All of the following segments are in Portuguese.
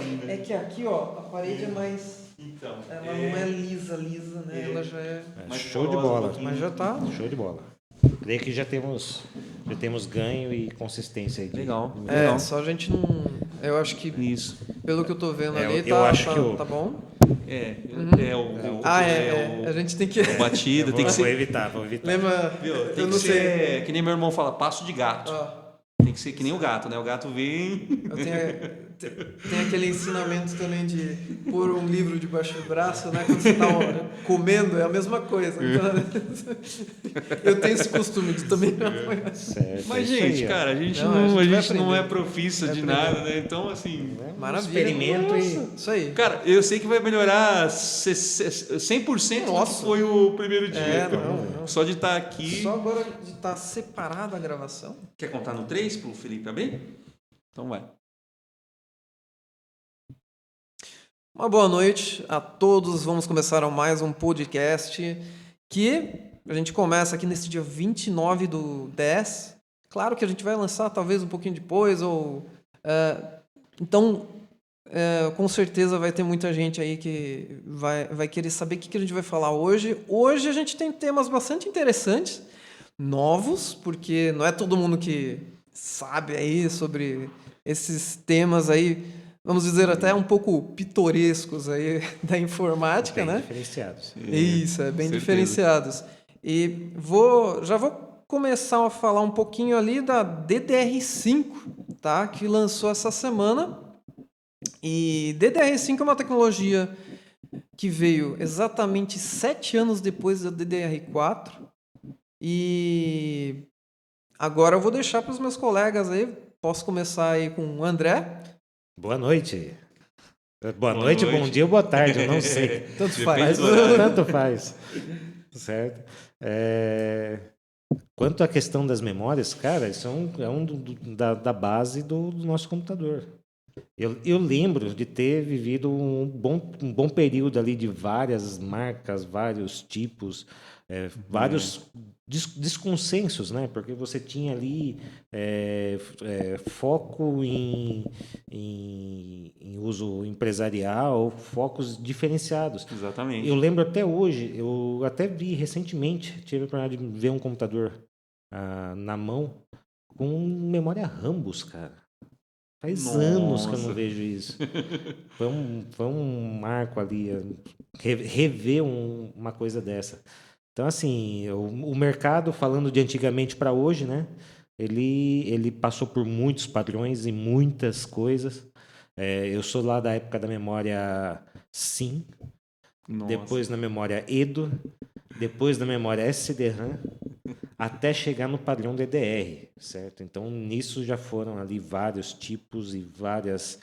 ali, né? É que aqui, ó, a parede é mais... Então, Ela não é lisa, né? Ela já é... mais Show de porosa, bola. um pouquinho. Mas já tá... Show de bola. Creio que já temos ganho e consistência aí. Legal. só a gente não... Eu acho que, Isso. pelo que eu tô vendo ali, eu acho que tá bom. A gente tem que... o batida, tem que Vou ser... evitar. Lembra... Viu, tem eu que não ser, que nem meu irmão fala, passo de gato. Ó, Tem que ser que nem o gato, né? O gato vem... eu tem aquele ensinamento também de pôr um livro debaixo do braço, né? Quando você tá comendo, é a mesma coisa. Então, eu tenho esse costume de também não apoiar. Certo, Mas, é isso gente, aí, ó. cara, a gente Não, não, a gente vai não é aprender. profissa de Vai nada, né? Então, assim... Maravilha. Experimento Nossa, isso aí. Cara, eu sei que vai melhorar 100% do que Nossa. foi o primeiro dia. É, cara. não. Só de estar aqui... Só agora de estar separada a gravação. Quer contar no 3 pro Felipe abrir? Então vai. Uma boa noite a todos. Vamos começar mais um podcast que a gente começa aqui nesse dia 29/10. Claro que a gente vai lançar talvez um pouquinho depois, então, com certeza vai ter muita gente aí que vai querer saber o que a gente vai falar hoje. Hoje a gente tem temas bastante interessantes, novos, porque não é todo mundo que sabe aí sobre esses temas aí, vamos dizer até um pouco pitorescos aí da informática, Bem né? diferenciados. Isso, bem certeza. diferenciados. E já vou começar a falar um pouquinho ali da DDR5, tá? Que lançou essa semana. E DDR5 é uma tecnologia que veio exatamente 7 anos depois da DDR4. E agora eu vou deixar para os meus colegas aí. Posso começar aí com o André. Boa noite. Boa noite, bom dia ou boa tarde, eu não sei. Tanto Depende faz. do horário. Tanto faz. Certo? Quanto à questão das memórias, cara, isso da base do nosso computador. Eu lembro de ter vivido um bom período ali de várias marcas, vários tipos, vários desconsensos, né? Porque você tinha ali foco em uso empresarial, focos diferenciados. Exatamente. Eu lembro até hoje, eu até vi recentemente, tive a oportunidade de ver um computador na mão com memória Rambus, cara. Faz anos que eu não vejo isso. Foi um marco ali, rever uma coisa dessa. Então, assim, o mercado, falando de antigamente para hoje, né? Ele passou por muitos padrões e muitas coisas. Eu sou lá da época da memória SIM, depois na memória EDO, depois na memória SDRAM, até chegar no padrão DDR, certo? Então, nisso já foram ali vários tipos e várias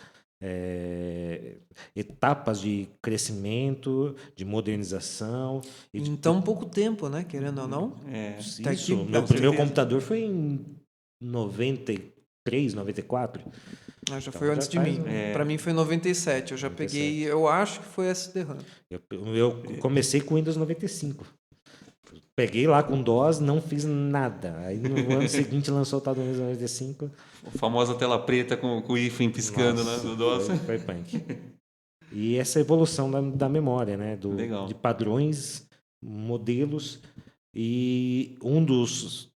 etapas de crescimento, de modernização. Em tão pouco tempo, né? Querendo ou não. Isso, Tá aqui, meu primeiro computador foi em 93, 94. Já Então, foi já antes de faz mim. Para mim foi 97. Eu já 97. peguei, eu acho que foi SDRAM. Eu comecei com Windows 95. Peguei lá com DOS, não fiz nada. Aí no ano seguinte lançou o tal do Windows 95. A famosa tela preta com o hífen piscando, Nossa, né? Do DOS. Foi punk. E essa evolução da memória, né? Legal. De padrões, modelos. E um dos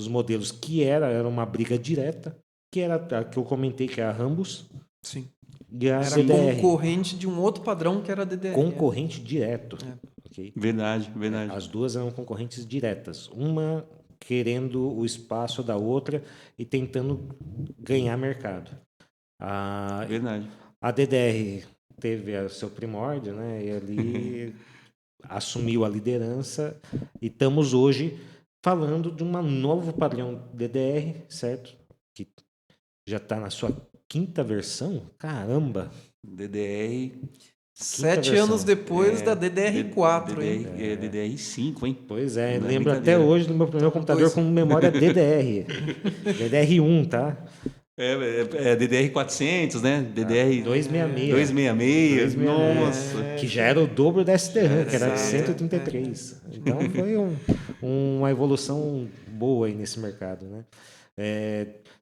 modelos que era uma briga direta, que era a que eu comentei, que é a Rambus. Sim. E a Era DDR. concorrente de um outro padrão que era DDR. Concorrente direto. Okay? Verdade. As duas eram concorrentes diretas. Uma querendo o espaço da outra e tentando ganhar mercado. Verdade. A DDR teve seu primórdio, né? E ali assumiu a liderança e estamos hoje falando de um novo padrão DDR, certo? Que já está na sua 5ª versão. Caramba! DDR... 7 anos depois da DDR4, hein? DDR5, hein? Pois é, Não é lembro até brincadeira. hoje do meu primeiro computador com memória DDR. DDR1, tá? DDR400, né? DDR 266. Nossa. Que já era o dobro da SDRAM, que era exato. 133. Então foi uma evolução boa aí nesse mercado, né?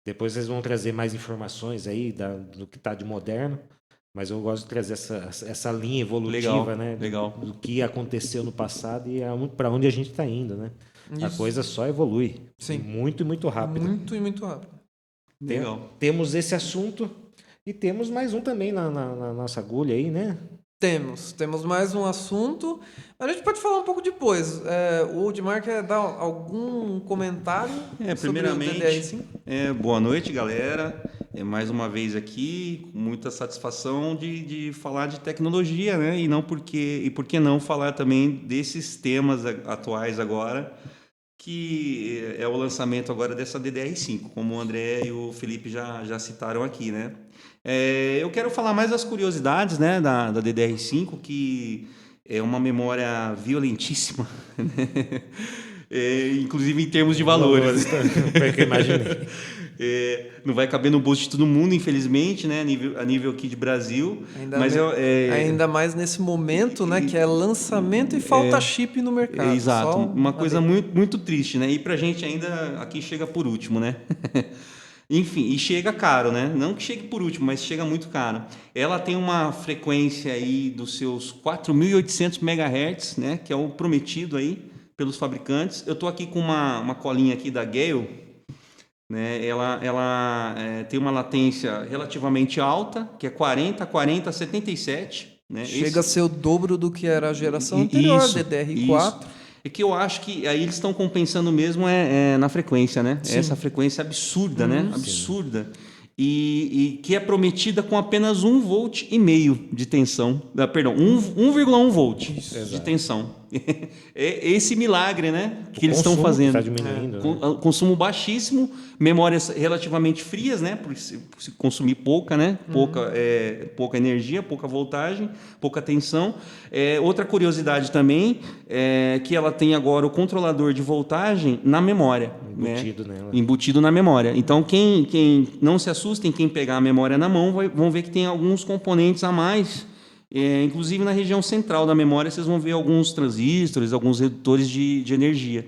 Depois vocês vão trazer mais informações aí do que está de moderno. Mas eu gosto de trazer essa linha evolutiva, Legal, né? legal. Do que aconteceu no passado e para onde a gente está indo, né? A Isso. coisa só evolui. Sim. Muito e muito rápido. Muito e muito rápido. Legal. Temos esse assunto e temos mais um também na nossa agulha aí, né? Temos mais um assunto. A gente pode falar um pouco depois. O Oldmar quer dar algum comentário sobre Primeiramente, o DDR5? boa noite, galera. Mais uma vez aqui, com muita satisfação de falar de tecnologia, né? E por que não falar também desses temas atuais agora, que é o lançamento agora dessa DDR5, como o André e o Felipe já citaram aqui, né? Eu quero falar mais das curiosidades, né, da DDR5, que é uma memória violentíssima, né? Inclusive em termos de valores. Foi o que eu imaginei. Não vai caber no bolso de todo mundo, infelizmente, né, a nível aqui de Brasil. Ainda mais nesse momento, né, que é lançamento e falta chip no mercado. Exato, Só uma coisa muito, muito triste, né? E pra gente ainda aqui chega por último, né? Enfim, e chega caro, né? Não que chegue por último, mas chega muito caro. Ela tem uma frequência aí dos seus 4.800 MHz, né? Que é o prometido aí pelos fabricantes. Eu tô aqui com uma colinha aqui da Gale, né? Ela tem uma latência relativamente alta, que é 40, 77, né? Chega a ser o dobro do que era a geração anterior, DDR4. É que eu acho que aí eles estão compensando mesmo na frequência, né? Sim. Essa frequência absurda, né? Absurda. E que é prometida com apenas 1,5 volt de tensão. Perdão, 1,1 volt de tensão. É esse milagre, né? Que eles estão fazendo. Está diminuindo. Né? Consumo baixíssimo, memórias relativamente frias, né? Por se consumir pouca, né? Pouca energia, pouca voltagem, pouca tensão. Outra curiosidade também é que ela tem agora o controlador de voltagem na memória. Embutido nela. Embutido na memória. Então, quem não se assustem, quem pegar a memória na mão, vão ver que tem alguns componentes a mais. Inclusive na região central da memória, vocês vão ver alguns transistores, alguns redutores de energia.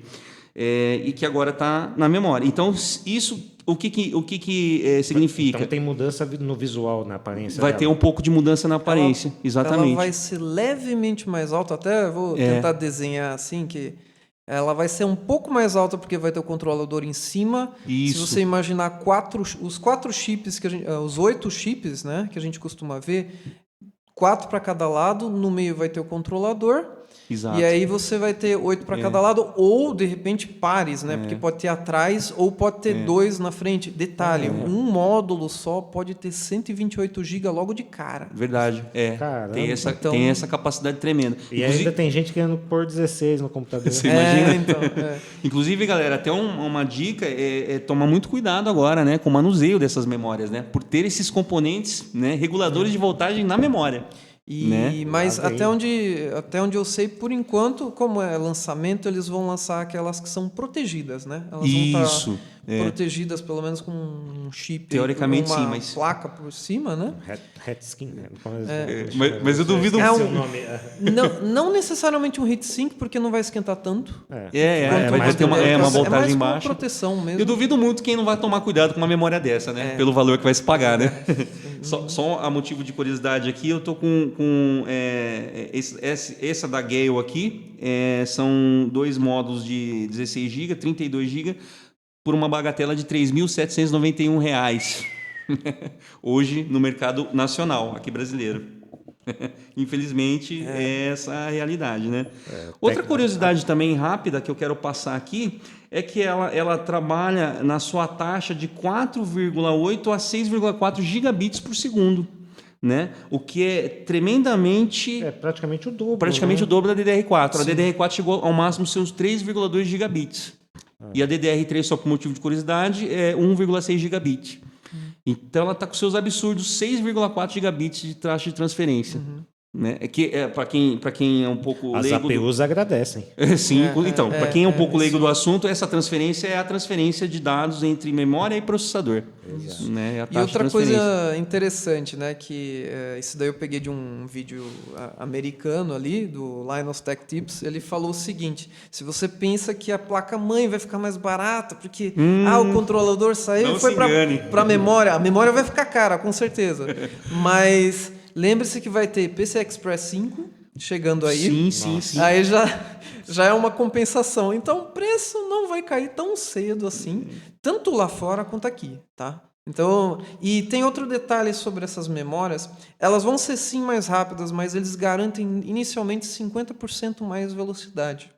E que agora está na memória. Então, isso, o que significa? Então tem mudança no visual, na aparência Vai dela. ter um pouco de mudança na aparência, exatamente. Ela vai ser levemente mais alta, até vou tentar desenhar assim, que ela vai ser um pouco mais alta porque vai ter o controlador em cima. Isso. Se você imaginar os 4 chips, os 8 chips, né, que a gente costuma ver, 4 para cada lado, no meio vai ter o controlador. Exato. E aí você vai ter 8 para cada lado, ou de repente pares, né? Porque pode ter atrás ou pode ter 2 na frente. Detalhe, um módulo só pode ter 128 GB logo de cara. Verdade, Caramba. Tem essa capacidade tremenda. E ainda tem gente querendo pôr 16 no computador. Você imagina? Então, Inclusive, galera, até uma dica é tomar muito cuidado agora, né, com o manuseio dessas memórias, né? Por ter esses componentes, né, reguladores de voltagem na memória. Mas até onde eu sei, por enquanto, como é lançamento, eles vão lançar aquelas que são protegidas, né? Elas vão estar protegidas pelo menos com um chip, teoricamente uma sim, mas placa por cima, né? Heatskin, né? Mas eu duvido Seu nome. Não necessariamente um heatsink, porque não vai esquentar tanto. Vai ter uma voltagem mais baixa. com proteção mesmo. Eu duvido muito quem não vai tomar cuidado com uma memória dessa, né? Pelo valor que vai se pagar, né? Só a motivo de curiosidade aqui, eu tô com essa da Gale aqui, são 2 módulos de 16 GB, 32 GB, por uma bagatela de R$ 3.791 hoje no mercado nacional, aqui brasileiro. Infelizmente, essa é a realidade, né? Outra curiosidade também rápida que eu quero passar aqui é que ela trabalha na sua taxa de 4,8 a 6,4 gigabits por segundo, né? O que é tremendamente... praticamente o dobro. Praticamente o dobro da DDR4. Sim. A DDR4 chegou ao máximo seus 3,2 gigabits. E a DDR3, só por motivo de curiosidade, é 1,6 gigabit. Então ela está com seus absurdos 6,4 gigabits de taxa de transferência. Né? Para quem é um pouco As leigo... As APUs agradecem. Sim, então, para quem é um pouco leigo do assunto, essa transferência é a transferência de dados entre memória e processador. Né? E outra coisa interessante, né, que isso daí eu peguei de um vídeo americano ali, do Linus Tech Tips, ele falou o seguinte: se você pensa que a placa-mãe vai ficar mais barata, porque o controlador saiu e foi para a memória vai ficar cara, com certeza. Mas... lembre-se que vai ter PCI Express 5 chegando aí. Sim. Aí já é uma compensação. Então o preço não vai cair tão cedo assim, tanto lá fora quanto aqui, tá? Então, e tem outro detalhe sobre essas memórias. Elas vão ser sim mais rápidas, mas eles garantem inicialmente 50% mais velocidade.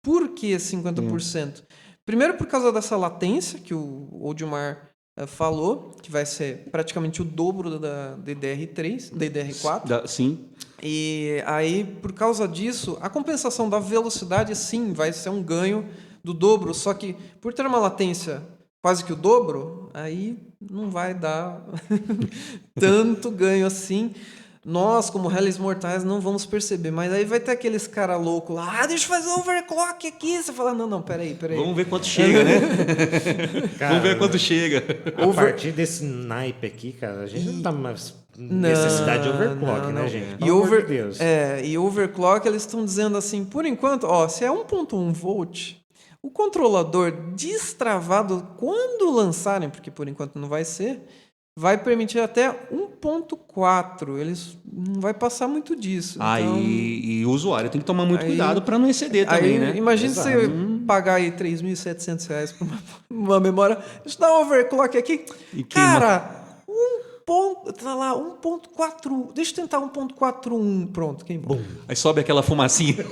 Por que 50%? Primeiro por causa dessa latência que o Odilmar falou, que vai ser praticamente o dobro da DDR3, DDR4. Sim. E aí, por causa disso, a compensação da velocidade, sim, vai ser um ganho do dobro, só que por ter uma latência quase que o dobro, aí não vai dar tanto ganho assim. Nós, como réis mortais, não vamos perceber, mas aí vai ter aqueles cara louco lá, deixa eu fazer overclock aqui. Você fala, não, peraí. Vamos ver quanto chega, né? Cara, Vamos ver quanto chega. A partir desse naipe aqui, cara, a gente não tá mais necessidade de overclock, né, gente? Pelo amor de Deus. E overclock, eles estão dizendo assim, por enquanto, se é 1.1 volt, o controlador destravado, quando lançarem, porque por enquanto não vai ser, vai permitir até 1.4. Eles não vai passar muito disso. Então, E o usuário tem que tomar muito cuidado para não exceder também, né? Imagina você pagar aí R$3.700 por uma memória. Deixa eu dar um overclock aqui. Cara, tá lá, 1.4. Deixa eu tentar 1.41. Pronto, queimou. Aí sobe aquela fumacinha.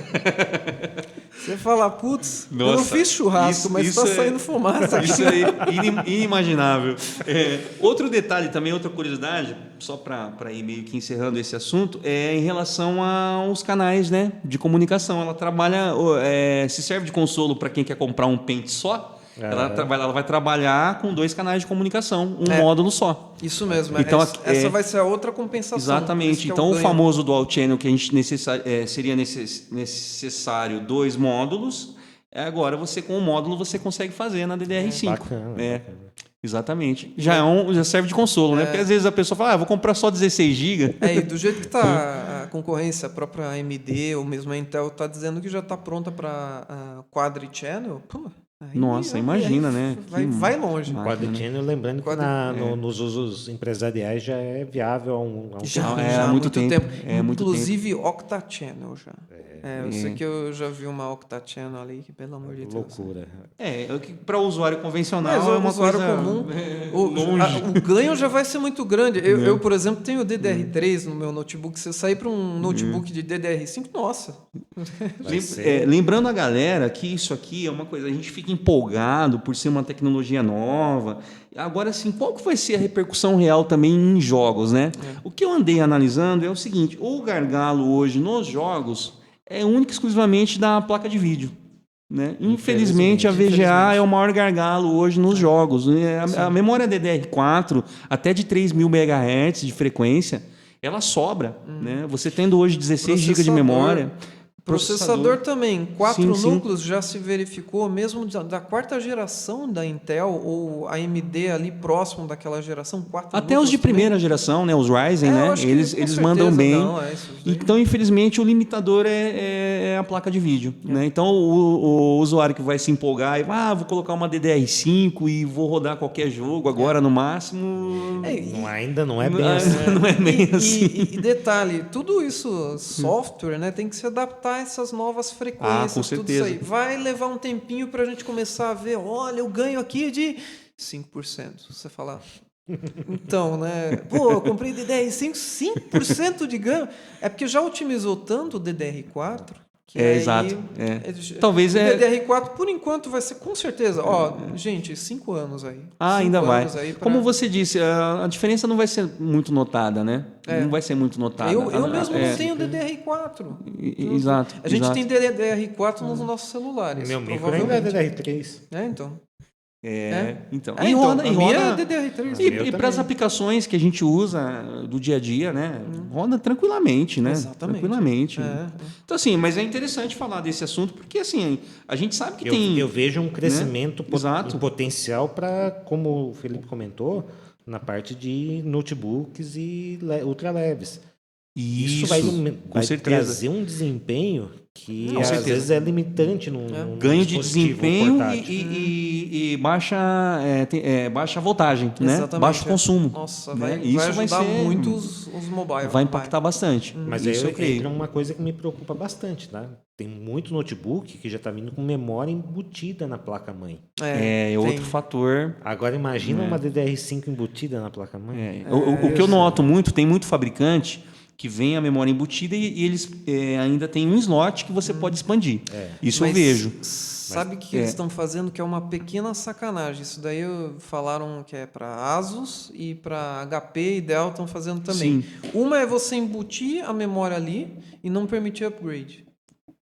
Você fala, putz, eu Nossa, não fiz churrasco, mas está saindo fumaça aqui. Isso é inimaginável. Outro detalhe também, outra curiosidade, só para ir meio que encerrando esse assunto, é em relação aos canais, né, de comunicação. Ela trabalha, se serve de consolo para quem quer comprar um pente só. Ela vai trabalhar com 2 canais de comunicação, módulo só. Isso mesmo. Então, essa vai ser a outra compensação. Exatamente. Então, o famoso dual channel que a gente seria necessário 2 módulos, agora você com o módulo você consegue fazer na DDR5. Bacana. Exatamente. Já serve de consolo, né? Porque às vezes a pessoa fala, vou comprar só 16 GB. E do jeito que está a concorrência, a própria AMD ou mesmo a Intel está dizendo que já está pronta para quadri channel. Nossa, imagina, né? Vai longe. Quadri-channel, lembrando que nos usos empresariais já é viável há muito tempo. Inclusive octa-channel já. Eu sei que eu já vi uma octa-channel ali, que pelo amor de Deus. Loucura. Para o usuário convencional mas é uma usuário coisa comum. longe. O ganho já vai ser muito grande. Eu, por exemplo, tenho DDR3 no meu notebook. Se eu sair para um notebook de DDR5, nossa. Lembrando a galera que isso aqui é uma coisa, a gente fica empolgado por ser uma tecnologia nova. Agora, assim, qual que vai ser a repercussão real também em jogos, né? O que eu andei analisando é o seguinte, o gargalo hoje nos jogos é único e exclusivamente da placa de vídeo. Né? Infelizmente, a VGA é o maior gargalo hoje nos jogos. A memória DDR4, até de 3.000 MHz de frequência, ela sobra. Né? Você tendo hoje 16 GB de memória... Processador também, 4 núcleos já se verificou, mesmo da 4ª geração da Intel ou AMD ali próximo daquela geração, 4 até os de primeira geração, né, os Ryzen, né, eles mandam bem. Então, infelizmente, o limitador é a placa de vídeo. Né? Então, o usuário que vai se empolgar e vou colocar uma DDR5 e vou rodar qualquer jogo agora no máximo... Ainda não é bem assim. Não é bem assim. E detalhe, tudo isso, software, né, tem que se adaptar essas novas frequências, com certeza. tudo isso aí. Vai levar um tempinho para a gente começar a ver, olha, eu ganho aqui de 5%. Você fala, então, né? Pô, eu comprei DDR5, 5% de ganho. É porque já otimizou tanto o DDR4... exato. Talvez DDR4, por enquanto, vai ser com certeza. Gente, 5 anos aí. Ainda vai. Como você disse, a diferença não vai ser muito notada, né? Não vai ser muito notada. Eu mesmo não tenho DDR4. Exato. A gente tem DDR4 nos nossos celulares. Meu micro ainda é DDR3. Então. E roda DDR3. E para as aplicações que a gente usa do dia a dia, né? Roda tranquilamente, né? Exatamente. Tranquilamente. Então, assim, mas é interessante falar desse assunto, porque assim, a gente sabe que tem... Eu vejo um crescimento potencial para, como o Felipe comentou, na parte de notebooks e ultra leves. Isso vai com certeza. trazer um desempenho que Com às certeza. vezes é limitante num Ganho de dispositivo desempenho portátil. e baixa, baixa voltagem, né? Exatamente. Baixo consumo. Nossa, né? vai Isso ajudar ser, muito os mobile. vai impactar bastante. Mas Isso eu aí creio. entra uma coisa que me preocupa bastante, tá? Tem muito notebook que já está vindo com memória embutida na placa-mãe. É outro fator. Agora imagina uma DDR5 embutida na placa-mãe. O que eu noto muito, tem muito fabricante que vem a memória embutida e eles ainda tem um slot que você pode expandir. Isso eu Mas vejo. Sabe o que eles estão fazendo? Que é uma pequena sacanagem. Isso daí falaram que é para Asus e para HP e Dell estão fazendo também. Uma é você embutir a memória ali e não permitir upgrade.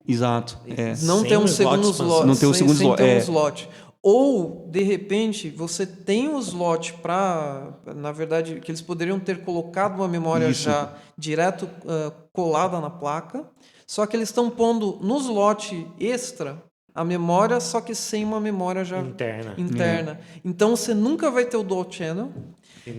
Exato. Não Sem ter um o segundo slot slot. Não ter o segundo sem slot, ter um slot. Ou, de repente, você tem um slot para... Na verdade, que eles poderiam ter colocado uma memória já direto colada na placa, só que eles estão pondo no slot extra a memória, só que sem uma memória já interna. Então, você nunca vai ter o dual channel,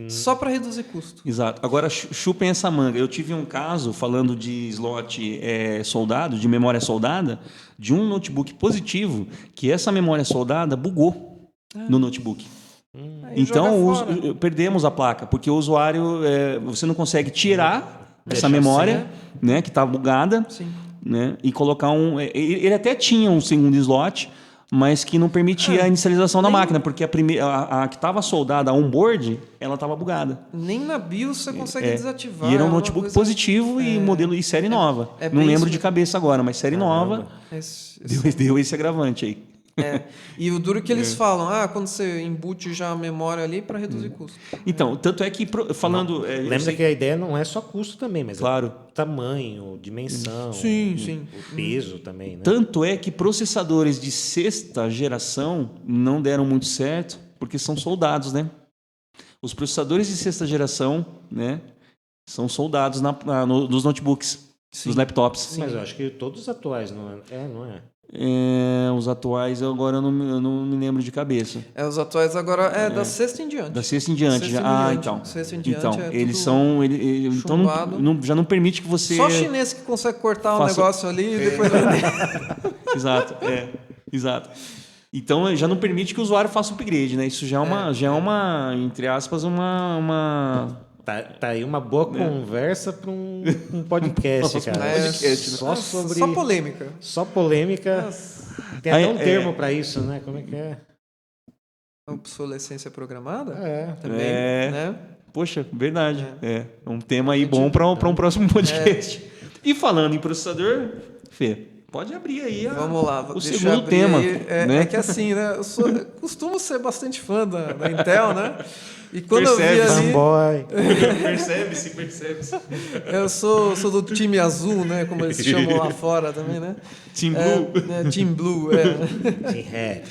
só para reduzir custo. Exato. Agora, chupem essa manga. Eu tive um caso, falando de slot soldado, de memória soldada, de um notebook positivo, que essa memória soldada bugou no notebook. Então, perdemos a placa, porque o usuário, você não consegue tirar essa memória, né, que está bugada, né, e colocar ele até tinha um segundo slot, mas que não permitia a inicialização da máquina, porque a que estava soldada, a onboard, ela estava bugada. Nem na BIOS você consegue desativar. E era um notebook positivo e modelo e série nova. Não lembro de cabeça agora, mas série nova deu esse agravante aí. E o duro que eles falam, quando você embute já a memória ali para reduzir custo. Então, tanto é que falando... Lembra que a ideia não é só custo também, mas claro. Tamanho, dimensão, o peso também, né? Tanto é que processadores de sexta geração não deram muito certo, porque são soldados, né? Os processadores de sexta geração, né, são soldados nos notebooks, nos laptops. Mas eu acho que todos os atuais não é? Os atuais, agora eu não me lembro de cabeça. Os atuais agora da sexta em diante. Da sexta em diante. Então. Sexta em diante então, eles são... então já não permite que você... Só chinês que consegue cortar um negócio ali e depois vender. Exato. Então, já não permite que o usuário faça upgrade, né? Isso já é uma entre aspas, uma... Tá aí uma boa conversa para um podcast, cara. Só polêmica. Só polêmica. Tem até um termo para isso, né? Como é que é? Obsolescência programada? Também, né? Poxa, verdade. É um tema aí bom para um próximo podcast. E falando em processador, Fê, pode abrir aí Vamos lá, o segundo tema. É que assim, né? Eu costumo ser bastante fã da Intel, né? E quando eu vi ali... Percebe-se. Eu sou do time azul, né? Como eles chamam lá fora também, né? Team Blue. Team Blue, Team Red.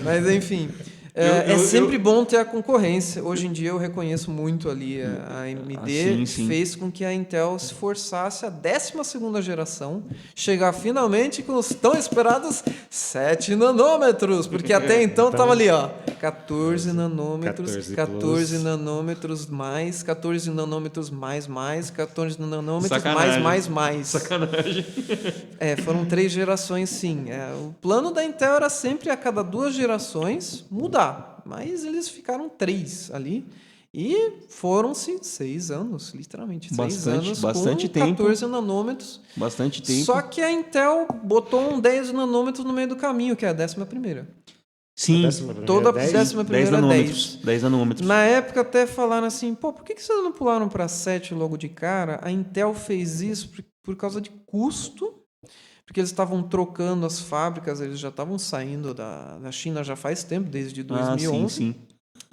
Mas, enfim... É sempre bom ter a concorrência. Hoje em dia eu reconheço muito ali a AMD fez com que a Intel se forçasse a 12ª geração chegar finalmente com os tão esperados 7 nanômetros, porque até então estava ali, 14 nanômetros, 14 nanômetros mais, 14 nanômetros mais, 14 nanômetros mais. Sacanagem. Foram 3 gerações, sim. O plano da Intel era sempre a cada 2 gerações mudar. Mas eles ficaram 3 ali e foram-se 6 anos, literalmente. 6 anos bastante com tempo. 14 nanômetros. Bastante tempo. Só que a Intel botou um 10 nanômetros no meio do caminho, que é a 11ª. Sim, toda a 11ª é 10. 10 nanômetros. Na época até falaram assim, por que vocês não pularam para 7 logo de cara? A Intel fez isso por causa de custo. Porque eles estavam trocando as fábricas, eles já estavam saindo da China já faz tempo, desde 2011. Sim.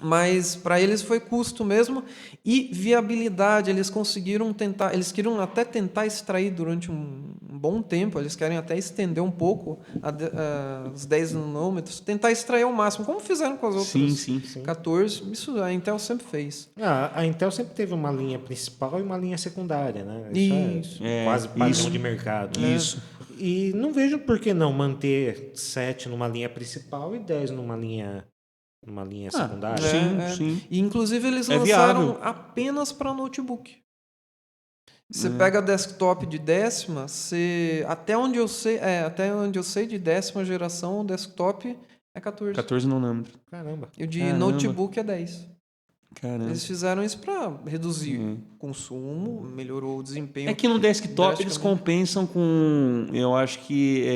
Mas para eles foi custo mesmo e viabilidade. Eles conseguiram eles queriam até tentar extrair durante um bom tempo, eles querem até estender um pouco os 10 nanômetros, tentar extrair ao máximo, como fizeram com as outras 14. Isso a Intel sempre fez. A Intel sempre teve uma linha principal e uma linha secundária, né? Isso. Quase padrão de mercado. Isso. E não vejo por que não manter 7 numa linha principal e 10 numa linha secundária. Sim. E inclusive eles lançaram apenas para notebook. Você pega desktop de décima, até onde eu sei de décima geração, o desktop é 14. 14 nanômetros. Caramba. E o de Caramba. notebook é 10. Caramba. Eles fizeram isso para reduzir o consumo, melhorou o desempenho. É que no desktop eles compensam com, eu acho que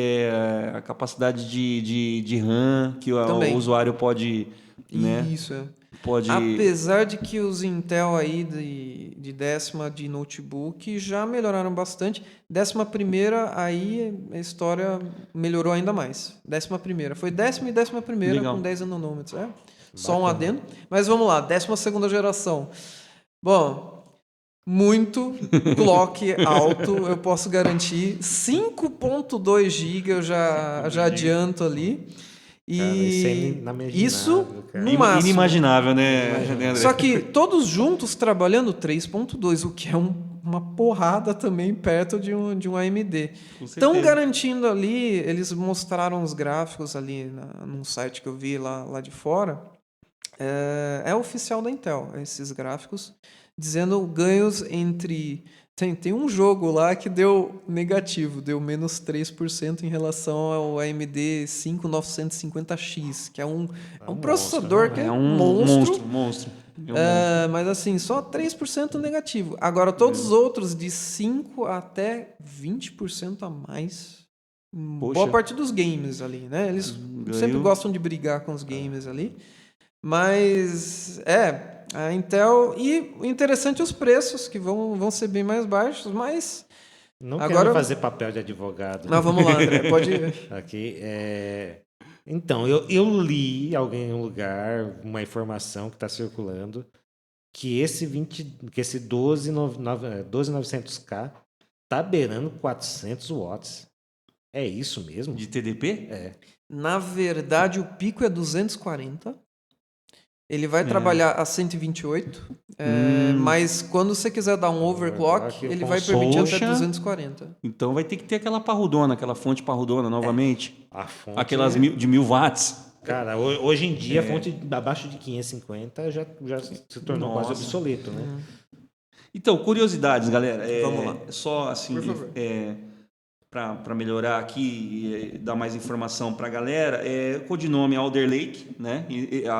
a capacidade de RAM que o usuário pode, né? Isso, é. Pode... Apesar de que os Intel aí de décima de notebook já melhoraram bastante. 11ª, aí a história melhorou ainda mais. 11ª. Foi 10ª e 11ª Legal. com 10 nanômetros. Só um adendo. Mas vamos lá, 12ª geração. Bom, muito clock alto, eu posso garantir. 5.2 GB eu já adianto ali. E Cara, isso é inimaginável, isso cara. no máximo. Inimaginável, né, André? Só que todos juntos trabalhando 3.2, o que é uma porrada também perto de um AMD. Estão garantindo ali, eles mostraram os gráficos ali num site que eu vi lá de fora. É oficial da Intel, esses gráficos, dizendo ganhos entre... Tem um jogo lá que deu negativo, deu menos 3% em relação ao AMD 5950X, que é um processador que é um monstro. Mas assim, só 3% negativo. Agora, todos os outros de 5% até 20% a mais. Boa parte dos games ali, né? Eles sempre gostam de brigar com os games ali. Mas, a Intel... E o interessante é os preços, que vão ser bem mais baixos, mas... Não quero fazer papel de advogado. Mas vamos lá, André, pode ir. Aqui, Então, eu li em algum lugar uma informação que está circulando que esse 12900K está beirando 400 watts. É isso mesmo? De TDP? Na verdade, o pico é 240. Ele vai trabalhar a 128, mas quando você quiser dar um overclock, ele vai permitir até 240. Então vai ter que ter aquela parrudona, aquela fonte parrudona novamente. A fonte aquelas de 1000 watts. Cara, hoje em dia a fonte abaixo de 550 já se tornou quase obsoleto, né? Então, curiosidades, galera. Vamos lá. Só assim, para melhorar aqui e dar mais informação para a galera, o codinome Alder Lake, né?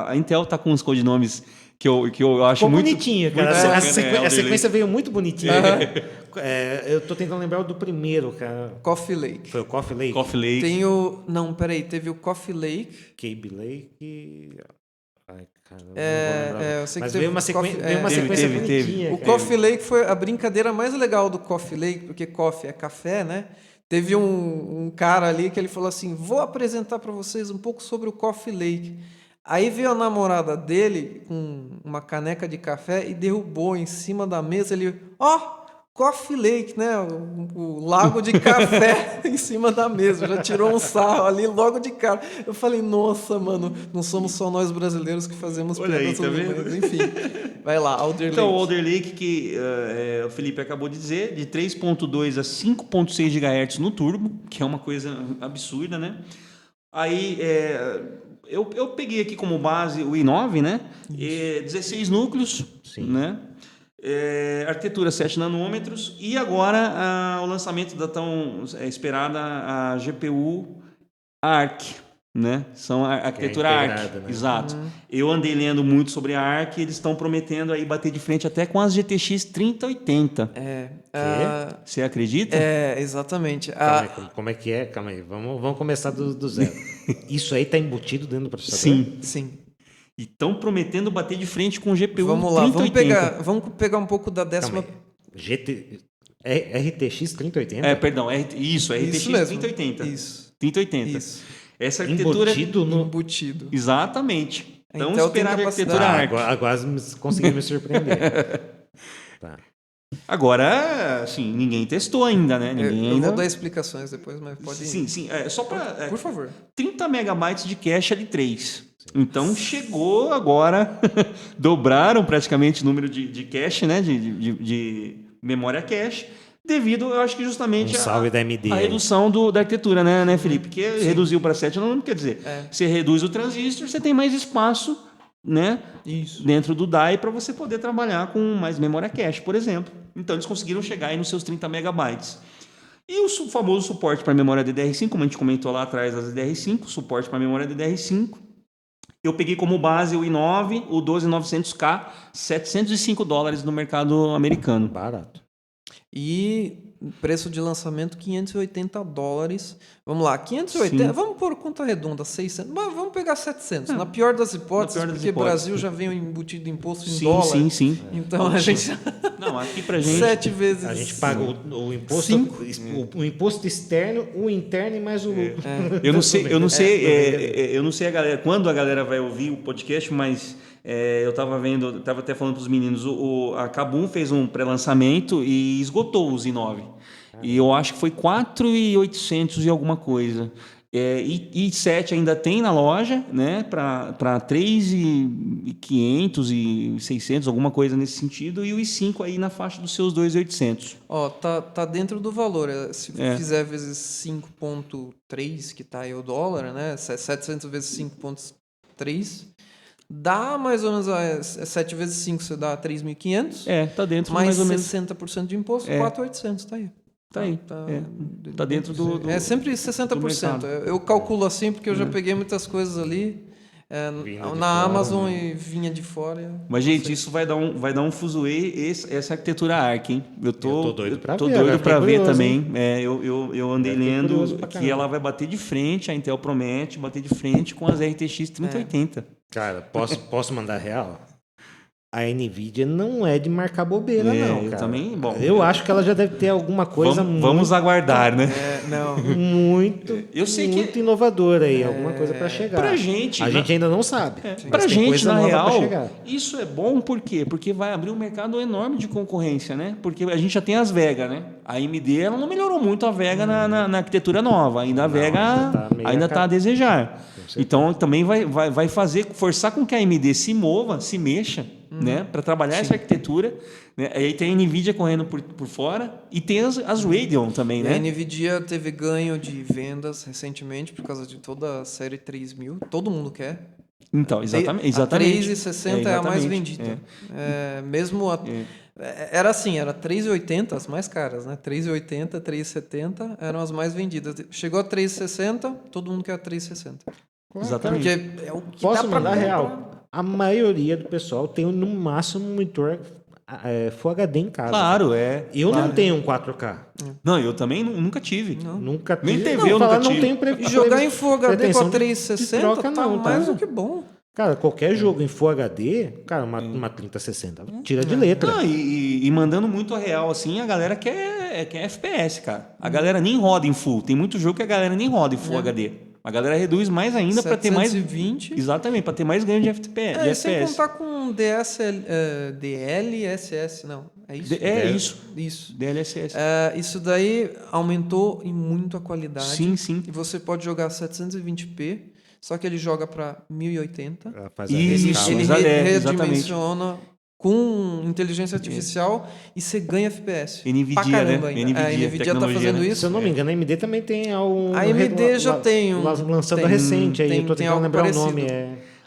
A Intel está com uns codinomes que eu acho Ficou muito bonitinho, cara. Muito A bacana, sequência veio muito bonitinha. Eu tô tentando lembrar do primeiro, cara. Coffee Lake. Foi o Coffee Lake? Coffee Lake. Tem o... Não, peraí. Teve o Coffee Lake. Cave Lake... Ai, cara, não vou lembrar. Eu sei que Mas teve veio uma sequência teve. bonitinha. O Coffee Lake foi a brincadeira mais legal do Coffee Lake, porque coffee é café, né? Teve um cara ali que ele falou assim, vou apresentar para vocês um pouco sobre o Coffee Lake. Aí veio a namorada dele com uma caneca de café e derrubou em cima da mesa. Ele, Coffee Lake, né? O lago de café em cima da mesa. Já tirou um sarro ali logo de cara. Eu falei, nossa, mano, não somos só nós brasileiros que fazemos piadas tá vendo? mas enfim, vai lá, Alder Lake. Então, o Alder Lake, que o Felipe acabou de dizer, de 3.2 a 5.6 GHz no turbo, que é uma coisa absurda, né? Aí, eu peguei aqui como base o i9, né? 16 núcleos, né? Arquitetura 7 nanômetros e agora o lançamento da tão esperada a GPU ARC, né? São a arquitetura ARC, né? exato. Eu andei lendo muito sobre a ARC e eles estão prometendo aí bater de frente até com as GTX 3080. Você acredita? Exatamente. Como é que é? Calma aí, vamos começar do zero. Isso aí tá embutido dentro do processador? Sim. E estão prometendo bater de frente com o GPU Vamos lá, 3080. vamos pegar um pouco da décima... RTX 3080? Perdão, RTX mesmo. 3080. Isso. 3080. Isso. Essa arquitetura... Embutido. Exatamente. Então, Intel tem esperar a arquitetura capacidade. ARC. Agora conseguiu me surpreender. Tá. Agora, assim, ninguém testou ainda, né? Eu vou dar explicações depois, mas pode ir. Sim. Só para... Por favor. 30 megabytes de cache L3. Então, chegou agora... dobraram praticamente o número de cache, né? De memória cache. Devido, eu acho que justamente salve da AMD a redução da arquitetura, né, Felipe? Que reduziu para 7 nanômetros, quer dizer, você reduz o transistor, você tem mais espaço, né? Isso. Dentro do DAI para você poder trabalhar com mais memória cache, por exemplo. Então eles conseguiram chegar aí nos seus 30 megabytes. E o famoso suporte para memória DDR5, como a gente comentou lá atrás das DDR5, suporte para memória DDR5. Eu peguei como base o i9, o 12900K, $705 no mercado americano. Barato. E preço de lançamento $580. Vamos lá, 580, Sim. vamos pôr conta redonda, 600, mas vamos pegar 700. Na pior das hipóteses, pior das porque o hipóteses. Brasil já vem embutido imposto em Sim, dólar. sim. Então a gente Não, aqui pra gente... 7 vezes. A gente paga o imposto, Cinco. o imposto externo, o interno e mais o lucro. Eu não sei a galera, quando a galera vai ouvir o podcast, mas eu estava vendo, estava até falando para os meninos, a Kabum fez um pré-lançamento e esgotou os i9. E eu acho que foi 4.800 e alguma coisa. E 7 ainda tem na loja, né, para 3.500 e 600, alguma coisa nesse sentido, e o i5 aí na faixa dos seus 2.800. Ó, tá dentro do valor. Se fizer vezes 5,3, que tá aí o dólar, né? 700 vezes 5,3, dá mais ou menos 7 vezes 5, você dá 3.500. Tá dentro mais mais ou menos. 60% de imposto, 4.800, tá aí. Tá aí. Tá dentro do É sempre 60%. Eu calculo assim porque eu já peguei muitas coisas ali na Amazon e vinha de fora. Mas, gente, isso vai dar um fuzuê, essa arquitetura ARC, hein? Eu tô doido pra tô ver, doido agora pra fiquei ver curioso, também. Eu andei Fiquei lendo curioso pra que caramba. ela vai bater de frente, a Intel promete bater de frente com as RTX 3080. Cara, posso mandar real? A NVIDIA não é de marcar bobeira, não, eu cara. também, bom. Eu acho que ela já deve ter alguma coisa Vamos aguardar, né? Não. muito inovadora aí, alguma coisa para chegar. Pra gente, a gente ainda não sabe. mas Pra tem gente, coisa na nova pra real, chegar. isso é bom por quê? Porque vai abrir um mercado enorme de concorrência, né? Porque a gente já tem as Vega, né? A AMD ela não melhorou muito a Vega na arquitetura nova. Ainda a Vega ainda tá a desejar. Então também vai forçar com que a AMD se mova, se mexa, né? Para trabalhar essa arquitetura. Né? Aí tem a NVIDIA correndo por fora e tem as Radeon também, né? A NVIDIA teve ganho de vendas recentemente por causa de toda a série 3000. Todo mundo quer. Então, exatamente. A 360 é a mais exatamente. vendida. Mesmo era assim, era 380, as mais caras, né? 380, 370 eram as mais vendidas. Chegou a 360, todo mundo quer a 360. Exatamente. Porque é o que Posso dá pra mandar comprar. real? A maioria do pessoal tem no máximo um monitor Full HD em casa. Claro, Eu não tenho um 4K. Não, eu também nunca tive. Nunca Nem tive. TV eu nunca não tive. tenho E jogar em Full HD com pretensão a de 360 troca, tá não, tá? mais do que bom. Cara, qualquer jogo em Full HD, cara, uma 3060, tira de letra. Não, e mandando muito a real, assim, a galera quer FPS, cara. A galera nem roda em Full. Tem muito jogo que a galera nem roda em Full HD. A galera reduz mais ainda para ter mais... 720. Exatamente, para ter mais ganho de FPS. Sem contar com DLSS, não. É isso? Isso. DLSS. Isso daí aumentou em muito a qualidade. Sim. E você pode jogar 720p, só que ele joga para 1080. Faz a Isso, rescala. Ele exatamente. redimensiona com inteligência artificial e você ganha FPS. NVIDIA, pra caramba né? ainda. A NVIDIA tá tecnologia, fazendo né? isso. Se eu não me engano, a AMD também tem algo. A AMD já tem lançando recente aí, eu tô tem tentando algo lembrar parecido. o nome.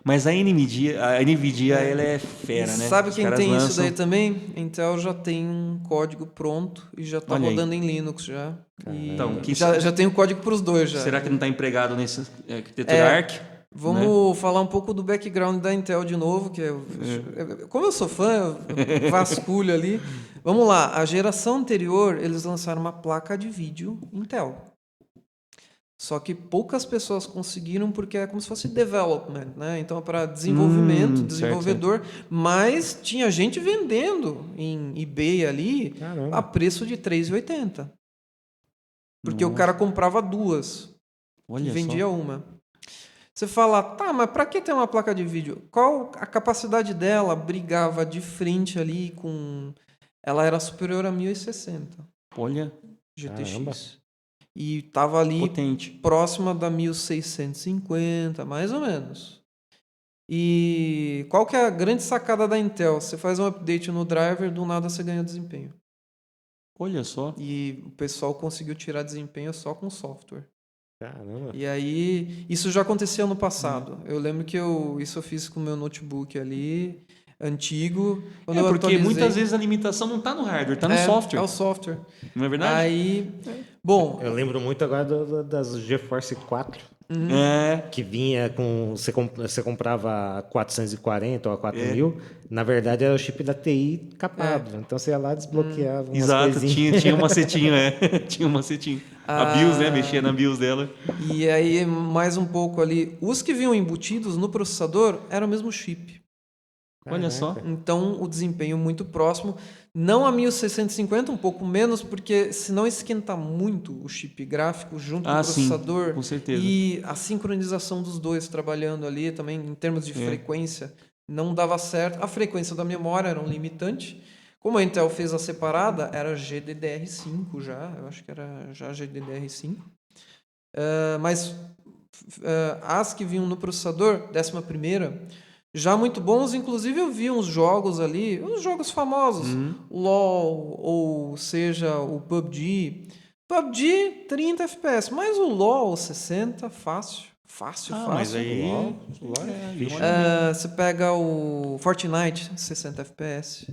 Mas a NVIDIA ela é fera, né? Sabe Os quem caras tem isso lançam- daí também? Intel já tem um código pronto e já está Olha aí. rodando em Linux já. E Então, já tem o código para os dois já. Será que não está empregado nesse arquitetura ARC? Vamos falar um pouco do background da Intel de novo, que como eu sou fã, eu vasculho ali. Vamos lá, a geração anterior, eles lançaram uma placa de vídeo Intel. Só que poucas pessoas conseguiram porque é como se fosse development, né? Então, para desenvolvimento, desenvolvedor. Mas tinha gente vendendo em eBay ali a preço de R$3,80. Porque o cara comprava duas e vendia uma. Você fala, tá, mas para que ter uma placa de vídeo? Qual a capacidade dela? Brigava de frente ali com... Ela era superior a 1060. Olha, GTX. Caramba. E estava ali potente. próxima da 1650, mais ou menos. E qual que é a grande sacada da Intel? Você faz um update no driver, do nada você ganha desempenho. Olha só. E o pessoal conseguiu tirar desempenho só com software. Caramba. E aí, isso já acontecia no passado. Eu lembro que isso eu fiz com o meu notebook ali. antigo. Quando eu Porque atualizei, muitas vezes a limitação não está no hardware, está no software. É o software. Não é verdade? Aí, bom, Eu lembro muito agora das GeForce 4, É. que vinha com... Você comprava a 440 ou a 4000, na verdade era o chip da TI capado. Então você ia lá e desbloqueava umas Exato, coisinhas. tinha um macetinho, tinha um macetinho. A BIOS, né? Mexia na BIOS dela. e aí mais um pouco ali, os que vinham embutidos no processador eram o mesmo chip. Olha só. Então, o desempenho muito próximo. Não a 1650, um pouco menos, porque senão esquenta muito o chip gráfico junto com o Sim, processador. com certeza. E a sincronização dos dois trabalhando ali também, em termos de frequência, não dava certo. A frequência da memória era um limitante. Como a Intel fez a separada, era GDDR5 já. Eu acho que era já GDDR5. Mas as que vinham no processador, 11ª, já muito bons, inclusive eu vi uns jogos ali, uns jogos famosos, LoL, ou seja, o PUBG. PUBG, 30 FPS, mas o LoL, 60, fácil. Fácil. Mas aí... Você pega o Fortnite, 60 FPS,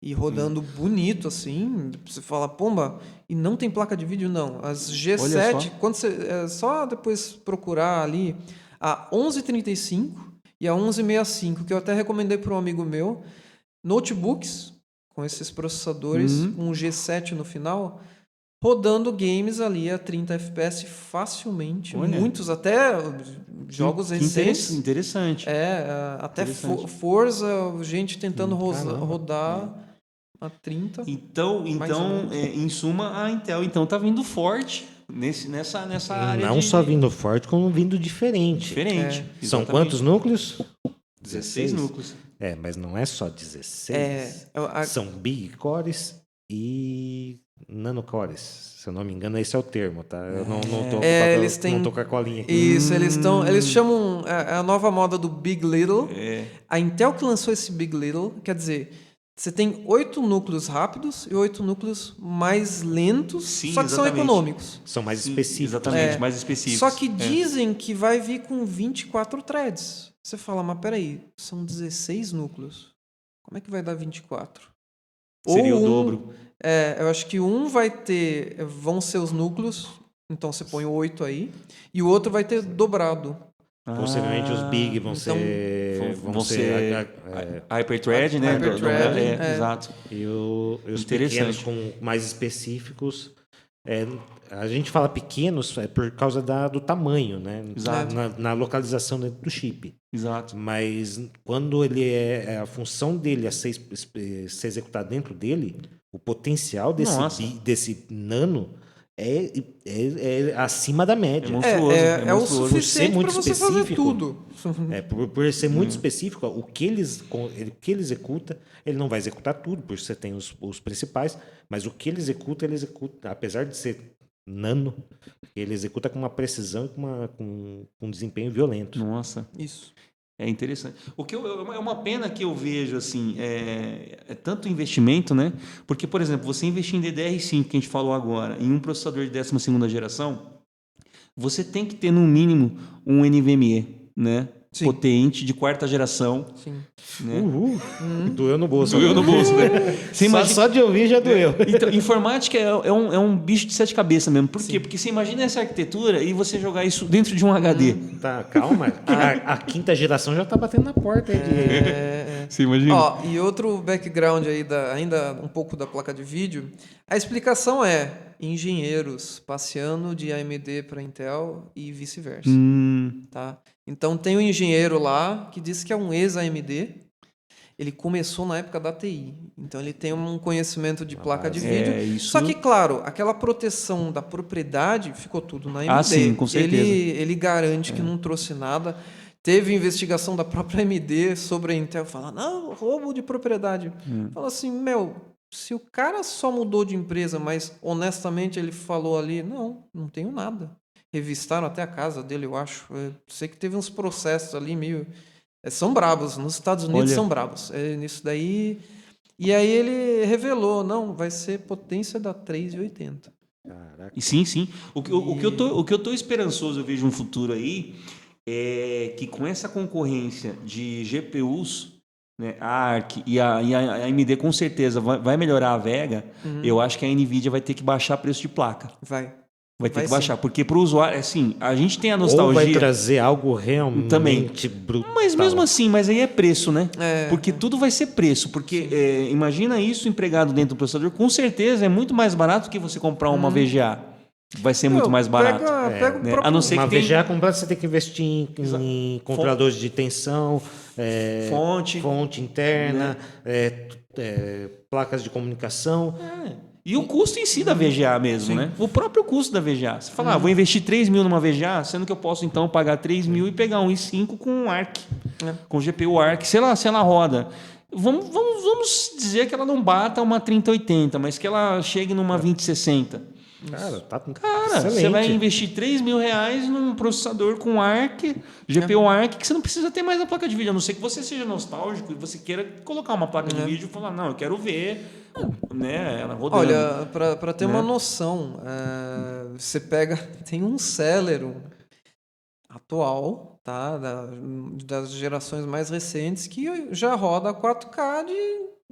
e rodando bonito, assim, você fala, pomba, e não tem placa de vídeo, não. As G7, quando você... só depois procurar ali, a 1135... e a 1165, que eu até recomendei para um amigo meu, notebooks com esses processadores, com o G7 no final, rodando games ali a 30 FPS facilmente. Olha. Muitos, até jogos recentes. Interessante. Até Forza, gente tentando rodar a 30. Então em suma, a Intel está vindo forte nessa área. Não só vindo forte, como vindo diferente. São Exatamente. quantos núcleos? 16 núcleos. Mas não é só 16. São big cores e nanocores. Se eu não me engano, esse é o termo, tá? Eu não tô com a colinha aqui. Isso, eles chamam a nova moda do Big Little. A Intel que lançou esse Big Little, quer dizer, você tem 8 núcleos rápidos e 8 núcleos mais lentos, só que são econômicos. São mais específicos. Exatamente, mais específicos. Só que dizem que vai vir com 24 threads. Você fala, mas peraí, são 16 núcleos. Como é que vai dar 24? Seria o dobro. Eu acho que vão ser os núcleos, então você põe 8 aí, e o outro vai ter dobrado. Possivelmente os big vão ser Hyperthread, né? Hyperthread, Exato. E os pequenos com mais específicos. A gente fala pequenos por causa do tamanho, né? Exato. Na localização dentro do chip. Exato. Mas quando ele a função dele é ser executada dentro dele, o potencial desse nano é acima da média. É monstruoso. O suficiente para você fazer tudo. Por ser muito específico, o que ele executa, ele não vai executar tudo, porque você tem os principais, mas o que ele executa, apesar de ser nano, ele executa com uma precisão e com um desempenho violento. Nossa. Isso. É interessante. É uma pena que eu vejo, assim, é tanto investimento, né? Porque, por exemplo, você investir em DDR5, que a gente falou agora, em um processador de 12ª geração, você tem que ter, no mínimo, um NVMe, né? Sim. Potente, de 4ª geração. Sim. Né? Doeu no bolso. Né? Só de ouvir já doeu. Então, informática é um bicho de 7 cabeças mesmo. Por quê? Porque você imagina essa arquitetura e você jogar isso dentro de um HD. Tá, calma. A 5ª geração já tá batendo na porta aí Você imagina? E outro background aí, ainda um pouco da placa de vídeo, a explicação é engenheiros passeando de AMD para Intel e vice-versa. Tá? Então tem um engenheiro lá que diz que é um ex-AMD. Ele começou na época da TI. Então ele tem um conhecimento de placa de vídeo. Só que, claro, aquela proteção da propriedade ficou tudo na AMD. Sim, com certeza. Ele garante que não trouxe nada. Teve investigação da própria AMD sobre a Intel. Fala, não, roubo de propriedade. Fala assim, se o cara só mudou de empresa, mas honestamente ele falou ali, não tenho nada. Revistaram até a casa dele, eu acho. Eu sei que teve uns processos ali meio... São brabos, nos Estados Unidos são brabos. Nisso daí... E aí ele revelou, vai ser potência da 380. Caraca. Sim. O que eu tô esperançoso, eu vejo um futuro aí, é que com essa concorrência de GPUs, né, a ARC e a AMD com certeza vai melhorar a Vega, eu acho que a NVIDIA vai ter que baixar preço de placa. Vai ter que baixar, porque para o usuário, assim, a gente tem a nostalgia... Ou vai trazer algo realmente também brutal. Mas mesmo assim, aí é preço, né? Porque tudo vai ser preço. Porque imagina isso empregado dentro do processador, com certeza é muito mais barato que você comprar uma VGA. Vai ser muito mais barato. Pega o né? próprio... A não ser Uma que VGA completa, você tem que investir em controladores de tensão, fonte interna, placas de comunicação. E o custo em si da VGA mesmo, né? O próprio custo da VGA. Você fala, vou investir 3 mil numa VGA, sendo que eu posso então pagar 3 mil e pegar um i5 com um ARC, com GPU ARC, sei lá, se ela roda. Vamos dizer que ela não bata uma 3080, mas que ela chegue numa 2060. Cara, Cara, você vai investir 3 mil reais num processador com ARC, GPU ARC, que você não precisa ter mais a placa de vídeo, a não ser que você seja nostálgico e você queira colocar uma placa de vídeo e falar, não, eu quero ver, né, ela rodando. Olha, para ter uma noção, você pega, tem um Celeron atual, tá, das gerações mais recentes, que já roda 4K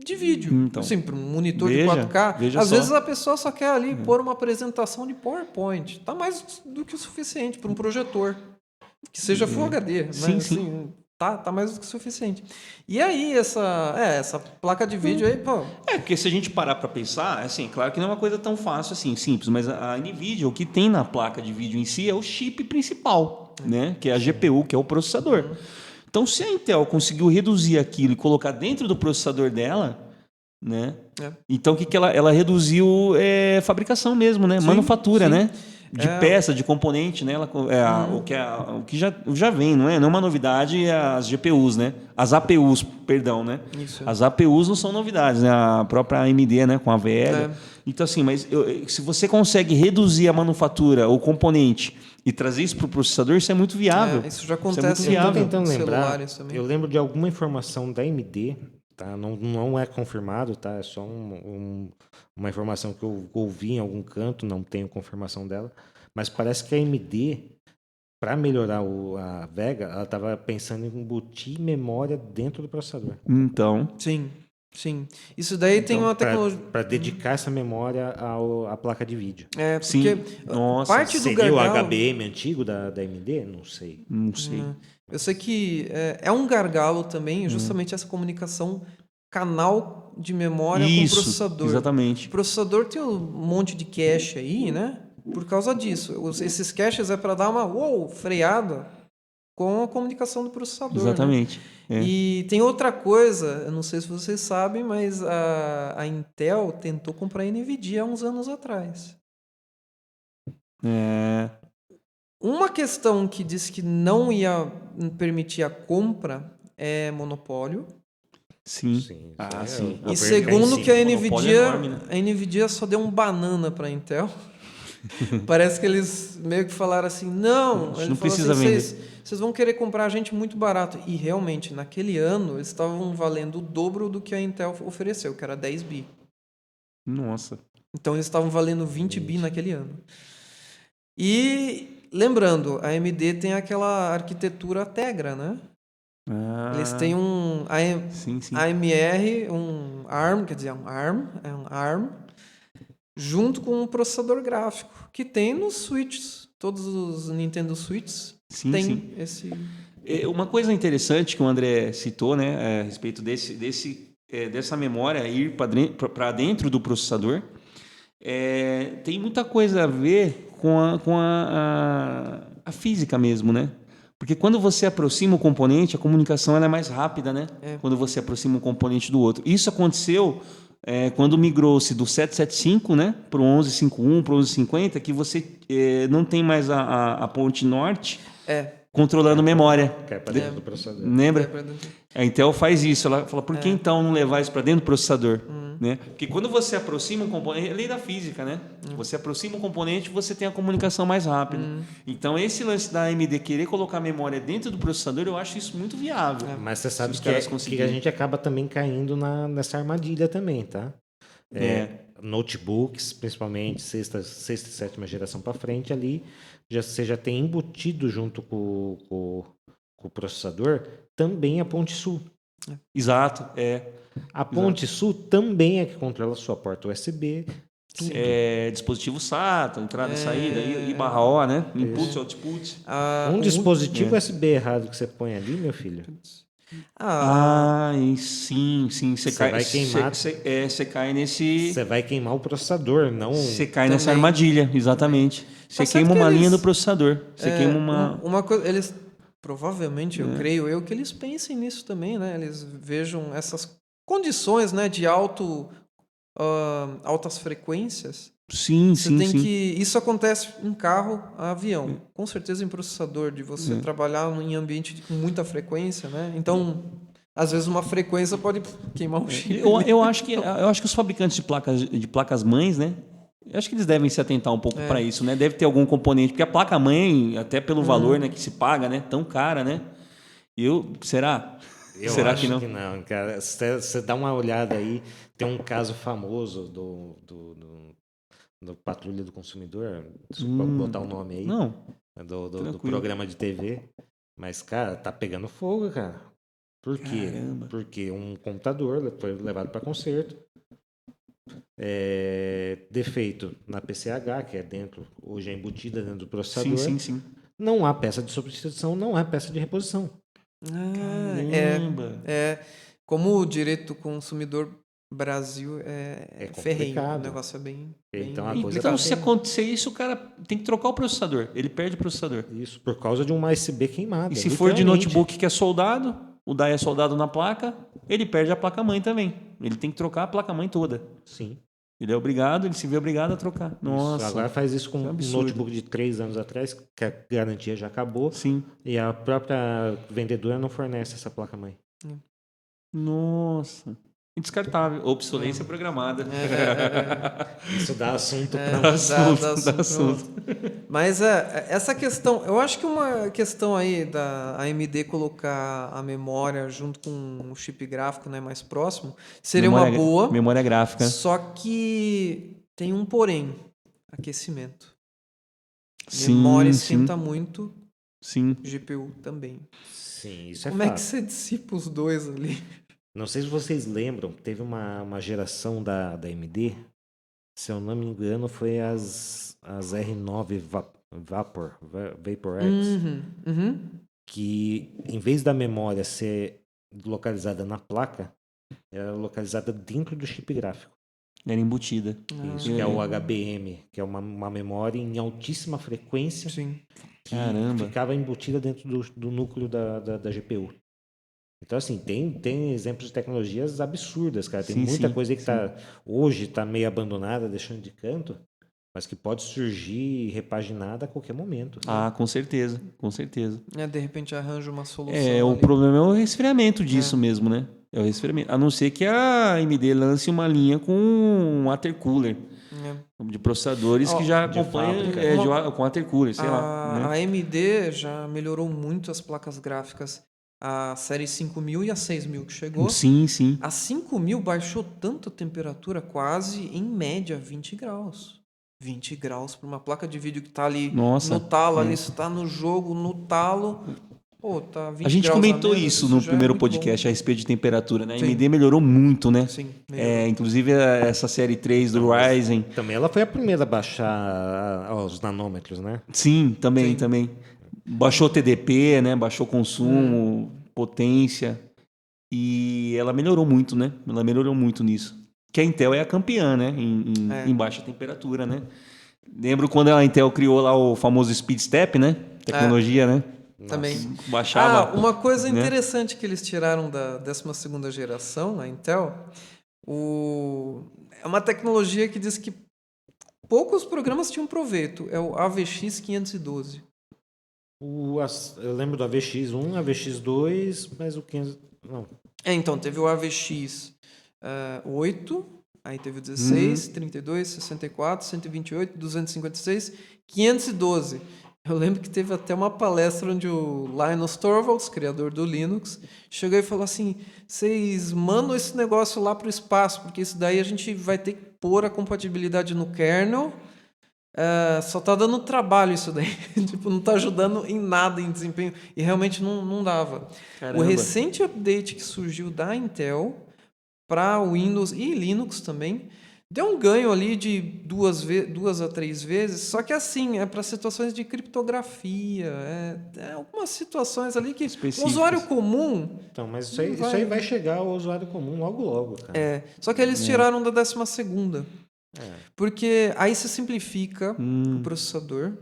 de vídeo. Então, assim, para um monitor de 4K, às vezes a pessoa só quer ali pôr uma apresentação de PowerPoint. Tá mais do que o suficiente para um projetor. Que seja Full HD. Sim, mas, sim. Assim, tá mais do que o suficiente. E aí, essa placa de vídeo aí, pô... Porque se a gente parar para pensar, assim, claro que não é uma coisa tão fácil assim, simples, mas a NVIDIA, o que tem na placa de vídeo em si é o chip principal, né? Que é a GPU, que é o processador. Então, se a Intel conseguiu reduzir aquilo e colocar dentro do processador dela, né? Então, o que ela reduziu fabricação mesmo, né? Manufatura, né? De peça, de componente, né? O que já vem, não é uma novidade, as GPUs, né? As APUs, perdão, né? Isso. As APUs não são novidades, né? A própria AMD, né? Com a Vega. Então, assim, mas se você consegue reduzir a manufatura, o componente, e trazer isso para o processador, isso é muito viável. Isso já acontece muito viável. Eu estou tentando lembrar, também. eu lembro de alguma informação da AMD, tá? Não é confirmado, tá? É só uma informação que eu ouvi em algum canto, não tenho confirmação dela, mas parece que a AMD, para melhorar a Vega, ela estava pensando em embutir memória dentro do processador. Então... Sim. Isso daí tem uma tecnologia... Para dedicar essa memória à placa de vídeo. Porque Nossa, parte do seria gargalo... o HBM antigo da AMD? Não sei. Eu sei que é um gargalo também, justamente essa comunicação canal de memória com o processador. Exatamente. O processador tem um monte de cache aí, né? Por causa disso. Esses caches é para dar uma freada com a comunicação do processador. Exatamente. Né? E tem outra coisa, eu não sei se vocês sabem, mas a Intel tentou comprar a NVIDIA há uns anos atrás. Uma questão que disse que não ia permitir a compra é monopólio. Sim. Sim. E segundo que a enorme, né? NVIDIA só deu um banana para a Intel. Parece que eles meio que falaram assim, não precisa assim, vender. Vocês vão querer comprar a gente muito barato. E realmente, naquele ano, eles estavam valendo o dobro do que a Intel ofereceu, que era 10 bi. Nossa. Então eles estavam valendo 20 bi naquele ano. E lembrando, a AMD tem aquela arquitetura Tegra, né? Eles têm um AMR, um ARM, quer dizer, um ARM, junto com um processador gráfico, que tem nos Switches. Todos os Nintendo Switches têm esse... Uma coisa interessante que o André citou, né, a respeito dessa memória ir para dentro do processador, tem muita coisa a ver com a física mesmo, né? Porque quando você aproxima o componente, a comunicação ela é mais rápida, né? Quando você aproxima um componente do outro. Isso aconteceu quando migrou-se do 775, né, para o 1151, para o 1150, que você não tem mais a ponte norte controlando memória. Que é para dentro do processador. Lembra? A Intel faz isso. Ela fala, por que então não levar isso para dentro do processador? Né? Porque quando você aproxima um componente... É lei da física, né? Você aproxima um componente, você tem a comunicação mais rápida. Então, esse lance da AMD querer colocar a memória dentro do processador, eu acho isso muito viável. Mas você sabe que a gente acaba também caindo nessa armadilha também, tá? Notebooks, principalmente sexta e sétima geração para frente ali, você já tem embutido junto com o processador também a ponte sul. Exato, A ponte sul também é que controla a sua porta USB. dispositivo SATA, entrada e saída, I/O, né? Input, output. Um dispositivo USB errado que você põe ali, meu filho, Sim. Você vai queimar. Você cai nesse. Você vai queimar o processador, não... Você cai nessa Também. armadilha, exatamente. Você certo queima que uma linha eles- do processador. Você queima uma. Uma coisa, eles provavelmente, eu creio eu, que eles pensem nisso também, né? Eles vejam essas condições, né, de altas frequências. Sim, Você sim, tem sim. que isso acontece em carro, avião, com certeza em processador, de você trabalhar em ambiente com muita frequência, né? Então, às vezes uma frequência pode queimar um chip. Eu acho que os fabricantes de placas mães, né? Eu acho que eles devem se atentar um pouco para isso, né? Deve ter algum componente, porque a placa mãe, até pelo valor, né, que se paga, né, tão cara, né? Será? Eu Será acho que não? que não, cara. Você dá uma olhada aí, tem um caso famoso do Patrulha do Consumidor, desculpa botar o nome aí, Não. do Tranquilo. programa de TV, mas, cara, tá pegando fogo, cara. Por quê? Caramba. Porque um computador foi levado para conserto, defeito na PCH, que é dentro, hoje é embutida dentro do processador, Sim. não há peça de substituição, não há peça de reposição. Caramba. Como o direito do consumidor Brasil é ferrenho, o complicado. negócio é bem Então, a bem coisa Então, tá se feia. acontecer isso, o cara tem que trocar o processador. Ele perde o processador. Isso, por causa de uma USB queimada. E se for de literalmente. notebook que é soldado, o DAI é soldado na placa, ele perde a placa-mãe também. Ele tem que trocar a placa-mãe toda. Sim. Ele se vê obrigado a trocar. Nossa. Agora faz isso com Isso é um absurdo. notebook de 3 anos atrás, que a garantia já acabou, Sim. e a própria vendedora não fornece essa placa-mãe. Nossa. Indescartável. Obsolência programada. Isso dá assunto para Dá assunto. Mas essa questão, eu acho que uma questão aí da AMD colocar a memória junto com o chip gráfico, né, mais próximo, seria uma boa. Memória gráfica. Só que tem um porém, aquecimento. Sim, Memória sim. esquenta muito, Sim. GPU também. Sim, isso é Como é fato. que você dissipa os dois ali? Não sei se vocês lembram, teve uma geração da AMD, se eu não me engano, foi as R9 VaporX, que em vez da memória ser localizada na placa, era localizada dentro do chip gráfico. Era embutida. Isso, que é o HBM, que é uma memória em altíssima frequência Sim. que Caramba. ficava embutida dentro do núcleo da GPU. Então, assim, tem exemplos de tecnologias absurdas, cara. Tem muita coisa aí que hoje está meio abandonada, deixando de canto, mas que pode surgir repaginada a qualquer momento. Com certeza. Com certeza. De repente arranja uma solução. O ali. problema é o resfriamento disso mesmo, né? É o resfriamento. A não ser que a AMD lance uma linha com um water cooler. De processadores que já acompanham com water cooler, sei lá. Né? A AMD já melhorou muito as placas gráficas. A série 5000 e a 6000 que chegou. Sim. A 5000 baixou tanto a temperatura, quase, em média, 20 graus. 20 graus para uma placa de vídeo que está ali no talo, ali está no jogo, no talo. Pô, tá 20 graus. A gente comentou menos, isso no já primeiro muito podcast bom. a respeito de temperatura, né? A Sim. AMD melhorou muito, né? Sim, melhorou. Inclusive essa série 3 do Ryzen. Também ela foi a primeira a baixar os nanômetros, né? Sim, também. Baixou TDP, né? Baixou consumo, potência. E ela melhorou muito, né? Ela melhorou muito nisso. Que a Intel é a campeã, né? Em baixa temperatura, né? Lembro quando a Intel criou lá o famoso Speed Step, né? Tecnologia, né? Também. Baixava. Uma coisa interessante que eles tiraram da 12ª geração, a Intel, é uma tecnologia que diz que poucos programas tinham proveito. É o AVX 512. Eu lembro do AVX1, AVX2, mas o 500... Não. Então, teve o AVX 8, aí teve o 16, 32, 64, 128, 256, 512. Eu lembro que teve até uma palestra onde o Linus Torvalds, criador do Linux, chegou e falou assim, vocês mandam esse negócio lá para o espaço, porque isso daí a gente vai ter que pôr a compatibilidade no kernel Só tá dando trabalho isso daí. Tipo, não tá ajudando em nada em desempenho. E realmente não dava. Caramba. O recente update que surgiu da Intel para Windows e Linux também deu um ganho ali de 2 a 3 vezes. Só que assim, é para situações de criptografia. Algumas situações ali que o Específicas. usuário comum... Então, mas isso aí vai chegar ao usuário comum logo, cara. Só que eles tiraram da 12ª. Porque aí se simplifica o processador.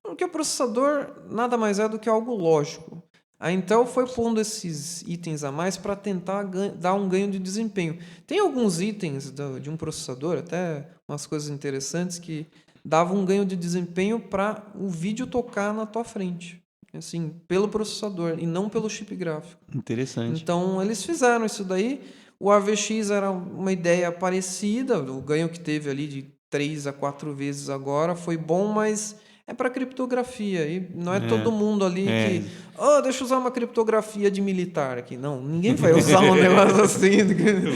Porque o processador nada mais é do que algo lógico. A Intel foi pondo esses itens a mais para tentar dar um ganho de desempenho. Tem alguns itens de um processador, até umas coisas interessantes, que davam um ganho de desempenho para o vídeo tocar na tua frente. Assim, pelo processador e não pelo chip gráfico. Interessante. Então, eles fizeram isso daí. O AVX era uma ideia parecida, o ganho que teve ali de 3 a 4 vezes agora foi bom, mas é para criptografia. E não é todo mundo ali que... deixa eu usar uma criptografia de militar aqui. Não, ninguém vai usar um negócio assim.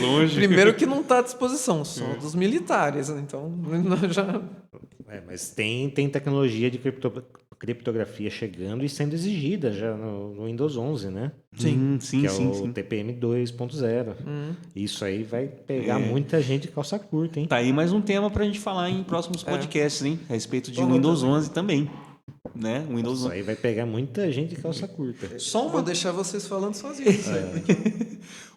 Longe. Primeiro que não está à disposição, só dos militares. Então, já... Mas tem tecnologia de criptografia chegando e sendo exigida já no Windows 11, né? Sim. Que é o TPM 2.0. Isso aí vai pegar muita gente de calça curta, hein? Tá aí mais um tema pra gente falar em próximos podcasts, hein? A respeito de Windows 11 também. Né? Windows Isso 11. aí vai pegar muita gente de calça curta. Vou deixar vocês falando sozinhos.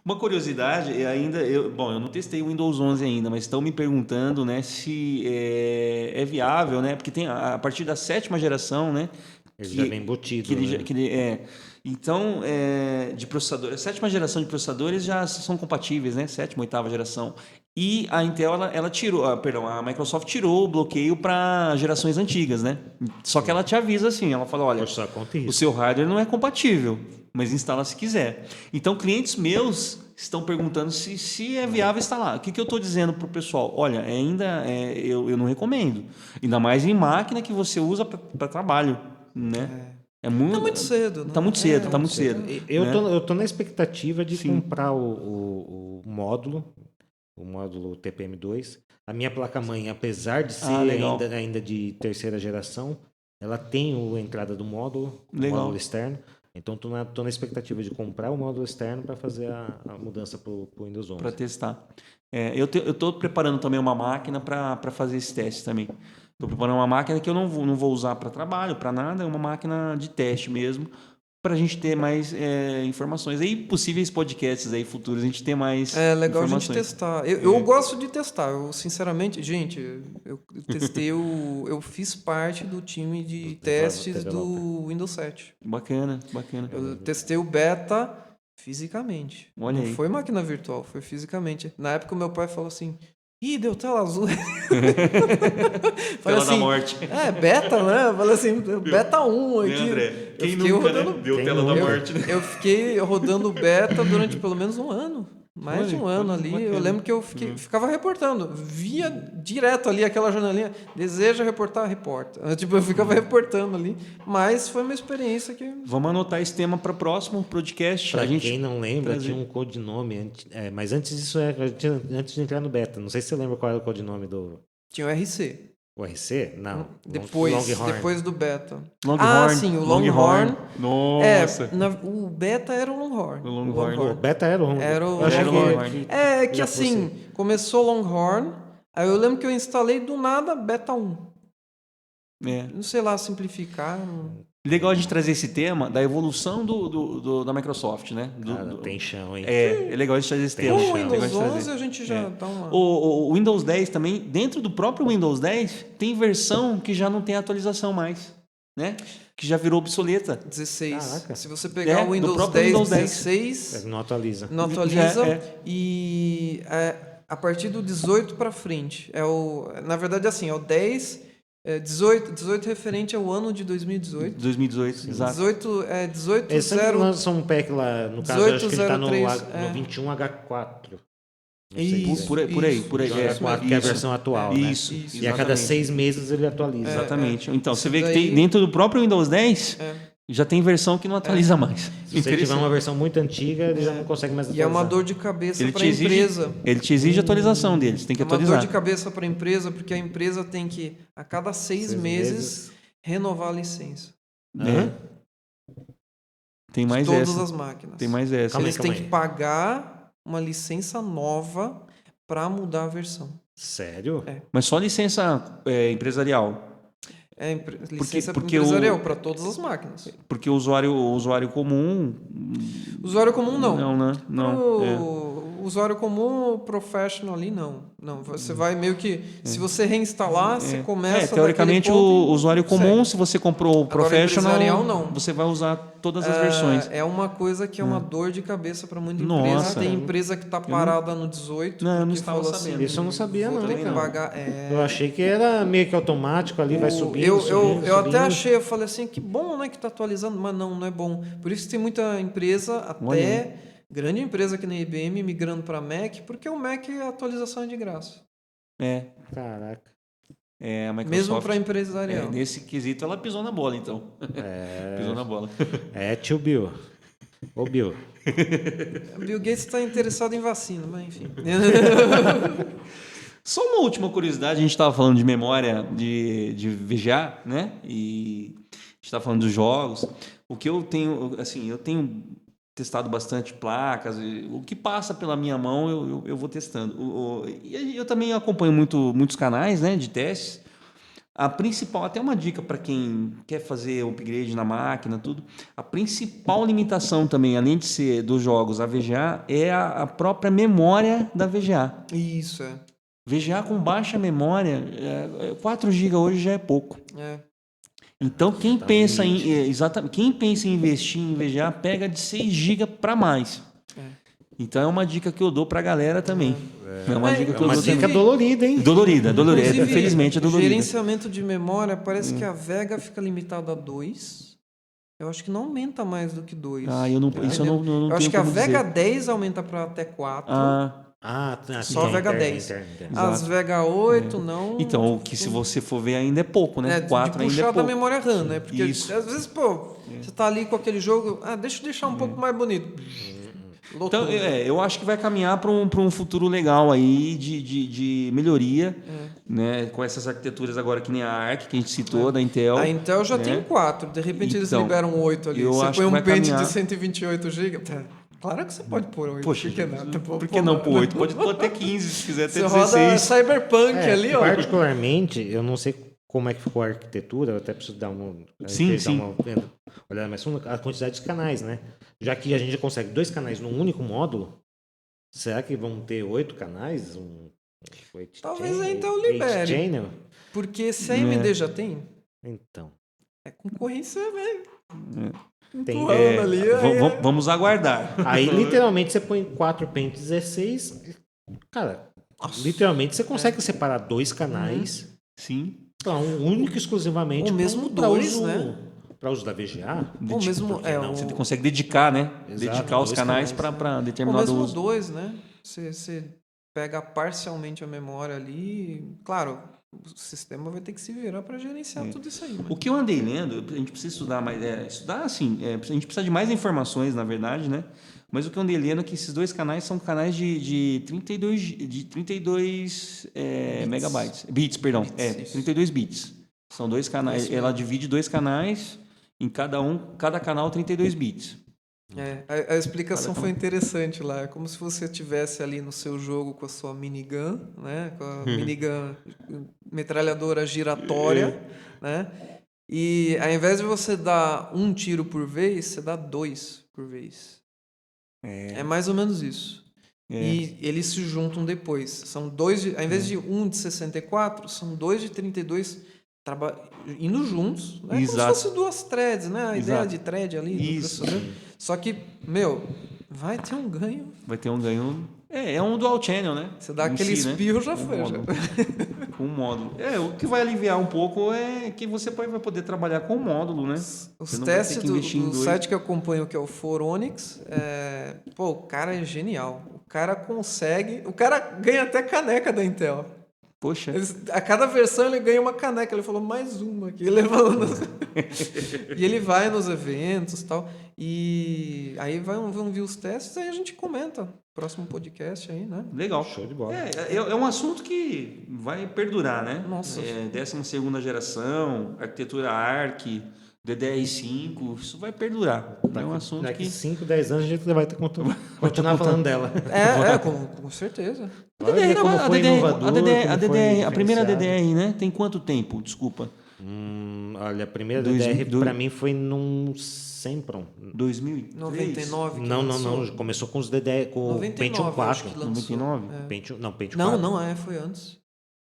Uma curiosidade, eu não testei o Windows 11 ainda, mas estão me perguntando, né, se é viável, né? Porque tem a partir da 7ª geração, né? Ele já vem embutido. Então, de processador, a 7ª geração de processadores já são compatíveis, né? 7ª, 8ª geração. E a Intel, ela tirou, a Microsoft tirou o bloqueio para gerações antigas, né? Só que ela te avisa assim, ela fala, olha, o seu hardware não é compatível, mas instala se quiser. Então, clientes meus estão perguntando se é viável instalar. O que eu estou dizendo para o pessoal? Olha, eu não recomendo. Ainda mais em máquina que você usa para trabalho, né? Tá muito cedo. Tá muito cedo. Eu tô na expectativa de comprar o módulo TPM2. A minha placa-mãe, apesar de ser ainda de 3ª geração, ela tem a entrada do módulo externo. Então, tô na expectativa de comprar o módulo externo para fazer a mudança para o Windows 11. Para testar. Eu estou preparando também uma máquina para fazer esse teste também. Estou preparando uma máquina que eu não vou usar para trabalho, para nada, é uma máquina de teste mesmo, para a gente ter mais informações. Aí, possíveis podcasts aí futuros, a gente ter mais legal informações. A gente testar. Eu gosto de testar. Eu, sinceramente, gente, eu testei, eu fiz parte do time de testes do Windows 7. Bacana. Eu testei o beta fisicamente. Olha não aí. foi máquina virtual, foi fisicamente. Na época, o meu pai falou assim... Ih, deu tela azul. Tela da morte. Beta, né? Eu falei assim, beta 1 aqui. André, quem nunca, né? Deu tela da morte. Né? Eu fiquei rodando beta durante pelo menos um ano. Mais de um ano ali. Bacana. Eu lembro que eu ficava reportando. Via direto ali aquela janelinha. Deseja reportar? Reporta. Eu ficava reportando ali. Mas foi uma experiência que... Vamos anotar esse tema para o próximo podcast. Para quem não lembra, tinha um codinome. Mas antes disso, antes de entrar no beta. Não sei se você lembra qual era o codinome do... Tinha o RC. O RC? Não. Depois do beta. Longhorn. Sim, o Longhorn. Nossa. O beta era o Longhorn. O beta era o Longhorn. Era o Longhorn. Que assim, começou o Longhorn, aí eu lembro que eu instalei do nada beta 1. Não sei lá, simplificar. Legal a gente trazer esse tema da evolução da Microsoft, né? Tem chão, hein? É legal a gente trazer esse tema. O Windows 11 a gente já dá uma... O Windows 10 também, dentro do próprio Windows 10, tem versão que já não tem atualização mais, né? Que já virou obsoleta. 16. Caraca. Se você pegar o Windows 10, Windows 16... Não atualiza. Não atualiza. E a partir do 18 para frente. Na verdade, assim, é o 10... 18 referente ao ano de 2018. 2018, exato. 18 Eles sempre lançam um pack lá, no caso, 18, acho que ele está no 21H4. Isso, por aí. H4, que é a versão atual, isso, né? E a cada 6 meses ele atualiza. Exatamente. Então, você vê que tem, dentro do próprio Windows 10, Já tem versão que não atualiza mais. Se você tiver uma versão muito antiga, ele já não consegue mais E atualizar. é uma dor de cabeça Ele para a te exige, empresa. ele te exige a atualização deles, tem que É uma atualizar. dor de cabeça para a empresa, porque a empresa tem que, a cada 6 meses, renovar a licença. Hã? Tem mais de todas essa. as máquinas. Tem mais essa. Calma aí, Eles têm calma que aí. pagar uma licença nova para mudar a versão. Sério? Mas só licença empresarial. É licença porque empresarial para todas as máquinas. Porque o usuário comum. Usuário comum não. Não, né? Não. Pro usuário comum, professional ali, não. Não, você vai meio que... Se você reinstalar, você começa teoricamente, daquele ponto o e usuário comum, segue. se você comprou o Agora, professional, empresarial, não. você vai usar todas as versões. É uma coisa que é uma dor de cabeça para muita Nossa. empresa. Tem empresa que está parada no 18. Não, eu não porque estava falou sabendo. Isso eu não sabia, vou não, ter que cara. pagar. Eu achei que era meio que automático ali, vai subindo, eu subindo. até achei, eu falei assim, que bom, né, que está atualizando, mas não é bom. Por isso que tem muita empresa, até grande empresa que nem a IBM, migrando para Mac, porque o Mac a atualização é de graça. Caraca. A Microsoft, Mesmo para empresarial. nesse quesito, ela pisou na bola, então. Pisou na bola. Tio Bill. Ô, Bill. Bill Gates está interessado em vacina, mas enfim. Só uma última curiosidade, a gente estava falando de memória de VGA, né? E a gente estava falando dos jogos. O que eu tenho, assim, eu tenho testado bastante placas, o que passa pela minha mão eu vou testando. E eu também acompanho muitos canais, né, de testes. A principal, até uma dica para quem quer fazer upgrade na máquina, tudo. A principal limitação também, além de ser dos jogos a VGA, é a própria memória da VGA. Isso, é. VGA com baixa memória, 4 GB hoje já é pouco. Então, quem pensa em investir em VGA, pega de 6 GB para mais. Então, é uma dica que eu dou para a galera também. É uma dica que eu dou também. dolorida, hein? Dolorida. Inclusive, Felizmente é dolorida. Gerenciamento de memória, parece que a Vega fica limitada a 2. Eu acho que não aumenta mais do que 2. Isso eu não Eu tenho acho que a como Vega dizer. 10 aumenta para até 4. Só sim, Vega interno, 10. interno, interno. As Vega 8 não. Então, o que se você for ver ainda é pouco, né? De 4 ainda é puxar da pouco. memória RAM, né? Porque Isso. às vezes, você tá ali com aquele jogo, deixa eu deixar um pouco mais bonito. Então, eu acho que vai caminhar para um futuro legal aí de melhoria, né? Com essas arquiteturas agora que nem a ARC, que a gente citou, da Intel. A Intel já né? tem 4, de repente eles Então, liberam 8 ali. eu Você acho põe que um vai pente caminhar. de 128 GB. Claro que você pode pôr 8. Poxa, por que não? por que não pôr 8? Pode pôr até 15, se quiser até Você roda 16. Cyberpunk ali, ó. Particularmente, eu não sei como é que ficou a arquitetura, eu até preciso dar uma olhada mais fundo, a quantidade de canais, né? Já que a gente já consegue 2 canais num único módulo, será que vão ter 8 canais? Talvez a Intel libere. Channel? Porque se a AMD já tem, Então. é concorrência, velho. Tem, Empurrando ali, Vamos aguardar. Aí, literalmente, você põe 4 pentes 16. Cara, literalmente, você consegue separar 2 canais Sim. para um único exclusivamente. Ou mesmo pra 2, uso, né? Para uso da VGA. Ou mesmo, por que não? Você consegue dedicar, né? Exato, dedicar os 2 canais canais. para ou determinado mesmo uso. 2, né? Você pega parcialmente a memória ali. Claro, o sistema vai ter que se virar para gerenciar tudo isso aí. O que eu andei lendo, a gente precisa estudar mais. Estudar, assim, a gente precisa de mais informações, na verdade, né? Mas o que eu andei lendo é que esses 2 canais são canais de 32 megabytes. Bits, perdão. Bits, 32 bits. São 2 canais. Isso Ela mesmo. divide 2 canais, em cada canal 32 bits. A explicação foi interessante lá. É como se você tivesse ali no seu jogo com a sua minigun, né? Com a minigun metralhadora giratória, né? E ao invés de você dar 1 tiro por vez, você dá 2 por vez. É mais ou menos isso. E eles se juntam depois. São 2, ao invés de 1 de 64, são 2 de 32 indo juntos, né? Exato. Como se fosse 2 threads, né? A ideia Exato. de thread ali do Isso. processador. Só que, vai ter um ganho. Vai ter um ganho. É um dual channel, né? Você dá Em aquele si, né? espirro, já Um foi. módulo. Com um módulo. O que vai aliviar um pouco é que você vai poder trabalhar com o módulo, né? Os Você não vai ter testes que do investir em 2. site que eu acompanho, que é o Foronix, o cara é genial. O cara consegue... O cara ganha até caneca da Intel. Poxa. A cada versão ele ganha uma caneca. Ele falou, mais uma aqui. E ele vai nos eventos e tal. E aí vão vir os testes, aí a gente comenta. Próximo podcast aí, né? Legal. Show de bola. É um assunto que vai perdurar, né? Nossa. 12ª geração, arquitetura ARC, DDR5, isso vai perdurar. É um assunto Daqui que... 5, 10 anos a gente vai ter que continuar falando dela. Com certeza. Olha como foi inovador, como foi a primeira diferenciado. DDR, né? Tem quanto tempo? Desculpa. Olha, a primeira Dois- DDR dois- pra mim foi num Sempron. 2003? 99 que Não, lançou. começou com os DDR, com o 99, Pentium acho 4. que lançou. 99? É. Pentium Não, 4. não, foi antes.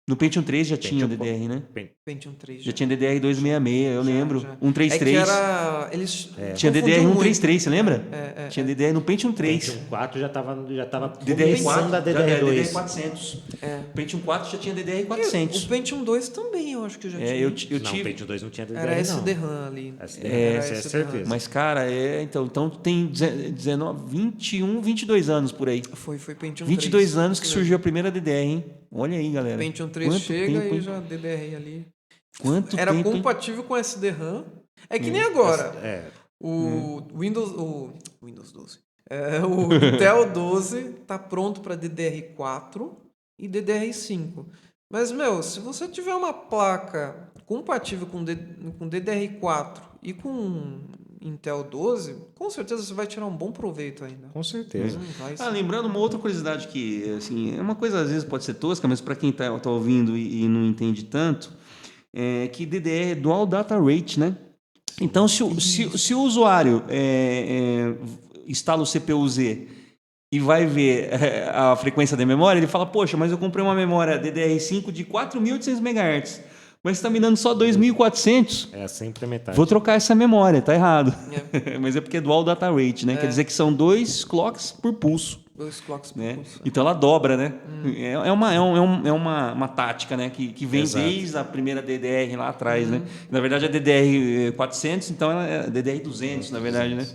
No Pentium 3 já tinha Pentium DDR, né? Pentium 3. Já tinha DDR 266, eu lembro. já. 133. É que era... Eles Tinha DDR confundiam 133, você lembra? É, Tinha DDR no Pentium 3. Pentium 4 já tava DDR4, começando a DDR2. DDR400. É. Pentium 4 já tinha DDR O 400. Pentium 2 também, eu acho que já tinha. Eu Não, tive... Pentium 2 não tinha DDR, Era não. SD-RAM ali. Essa é certeza. Mas, cara, então tem 19, 21, 22 anos por aí. Foi Pentium 3. 22 anos que surgiu a primeira DDR, hein? Olha aí, galera. Pentium 3 Quanto chega tempo, e hein? já DDR ali. Quanto Era tempo, hein? compatível com SD-RAM. É que nem agora. É, O Windows 12. O Intel 12 tá pronto para DDR4 e DDR5. Mas, se você tiver uma placa compatível com DDR4 e com Intel 12, com certeza você vai tirar um bom proveito ainda. com certeza. Vai sim. Lembrando uma outra curiosidade que, assim, é uma coisa às vezes pode ser tosca, mas para quem tá ouvindo e não entende tanto, é que DDR é Dual Data Rate, né? Então, se o usuário instala o CPU-Z e vai ver a frequência da memória, ele fala, poxa, mas eu comprei uma memória DDR5 de 4.800 MHz, mas está me dando só 2.400. É sempre a metade. Vou trocar essa memória, tá errado. É. Mas é porque é Dual Data Rate, né? Quer dizer que são 2 clocks por pulso. 2 clocks por Né? pulso. Então ela dobra, né? É uma tática, né? Que vem Exato. desde a primeira DDR lá atrás, né? Na verdade, a DDR 400, então ela é DDR 200, na verdade, né?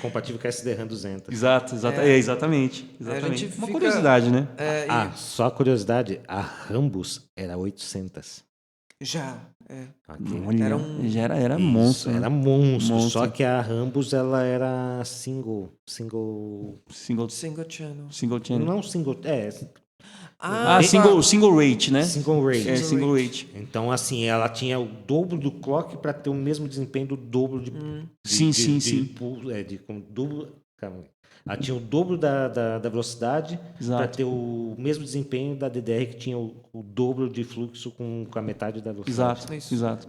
Compatível com a SD-RAM 200. Exatamente. A gente Uma fica- curiosidade, né? Só a curiosidade, a Rambus era 800. Já. Ok? Olha, Era um- já era Isso, monstro. era né? monstro. Monstro. Só que a Rambus, ela era single... Single Single channel. channel. Não single... Tá. Single rate, né? Single rate. É, single rate. Então, assim, ela tinha o dobro do clock para ter o mesmo desempenho do dobro de... Sim. Calma aí. Ela tinha o dobro da velocidade Exato. para ter o mesmo desempenho da DDR, que tinha o dobro de fluxo com a metade da velocidade. Exato.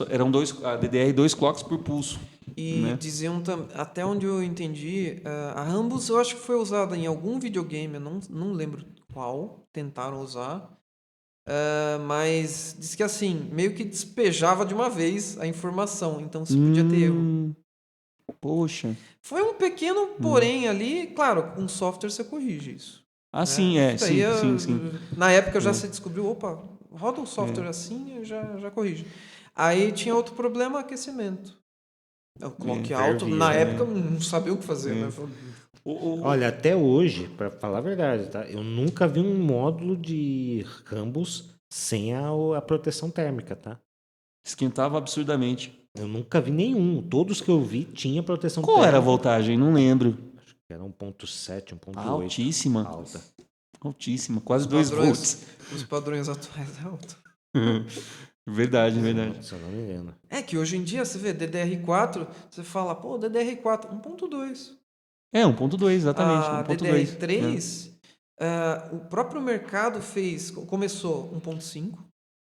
Eram a DDR 2 clocks por pulso. E né? diziam também, até onde eu entendi, a Rambus eu acho que foi usada em algum videogame, eu não lembro qual, tentaram usar, mas diz que assim, meio que despejava de uma vez a informação, então você podia ter erro. Poxa. Foi um pequeno porém ali, claro, com software você corrige isso. Sim. Na época já se descobriu, opa, roda um software assim e já corrige. Aí tinha outro problema, aquecimento. O clock alto, fervia, na né? época não sabia o que fazer, né? Olha, até hoje, para falar a verdade, tá? Eu nunca vi um módulo de Rambus sem a proteção térmica, tá? Esquentava absurdamente. Eu nunca vi nenhum. Todos que eu vi tinha proteção Qual térmica. era a voltagem? Não lembro. Era 1.7, 1.8. Altíssima. Alta. Altíssima. Quase 2 volts. Os padrões atuais é alto. Verdade. Se eu não me engano. É que hoje em dia você vê DDR4, você fala, pô, DDR4, 1.2. 1.2, exatamente. A 1.2. DDR3, o próprio mercado começou 1.5.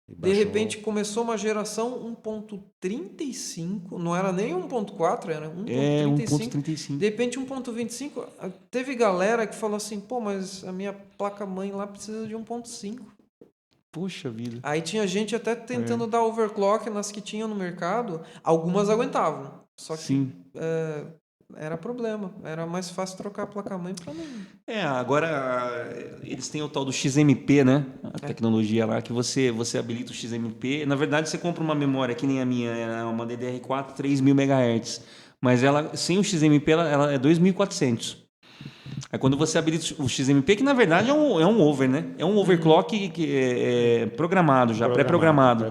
E De baixou- repente começou uma geração 1.35, não era nem 1.4, era 1.35. 1.35. De repente 1.25, teve galera que falou assim, pô, mas a minha placa-mãe lá precisa de 1.5. Puxa vida. Aí tinha gente até tentando dar overclock nas que tinham no mercado, algumas aguentavam, só que Sim. era problema, era mais fácil trocar a placa-mãe para não... Agora eles têm o tal do XMP, né? A tecnologia lá que você habilita o XMP. Na verdade, você compra uma memória que nem a minha, é uma DDR4 3.000 MHz. Mas ela, sem o XMP, ela é 2.400. Aí quando você habilita o XMP, que na verdade é um over, né? É um overclock que é programado já, pré-programado.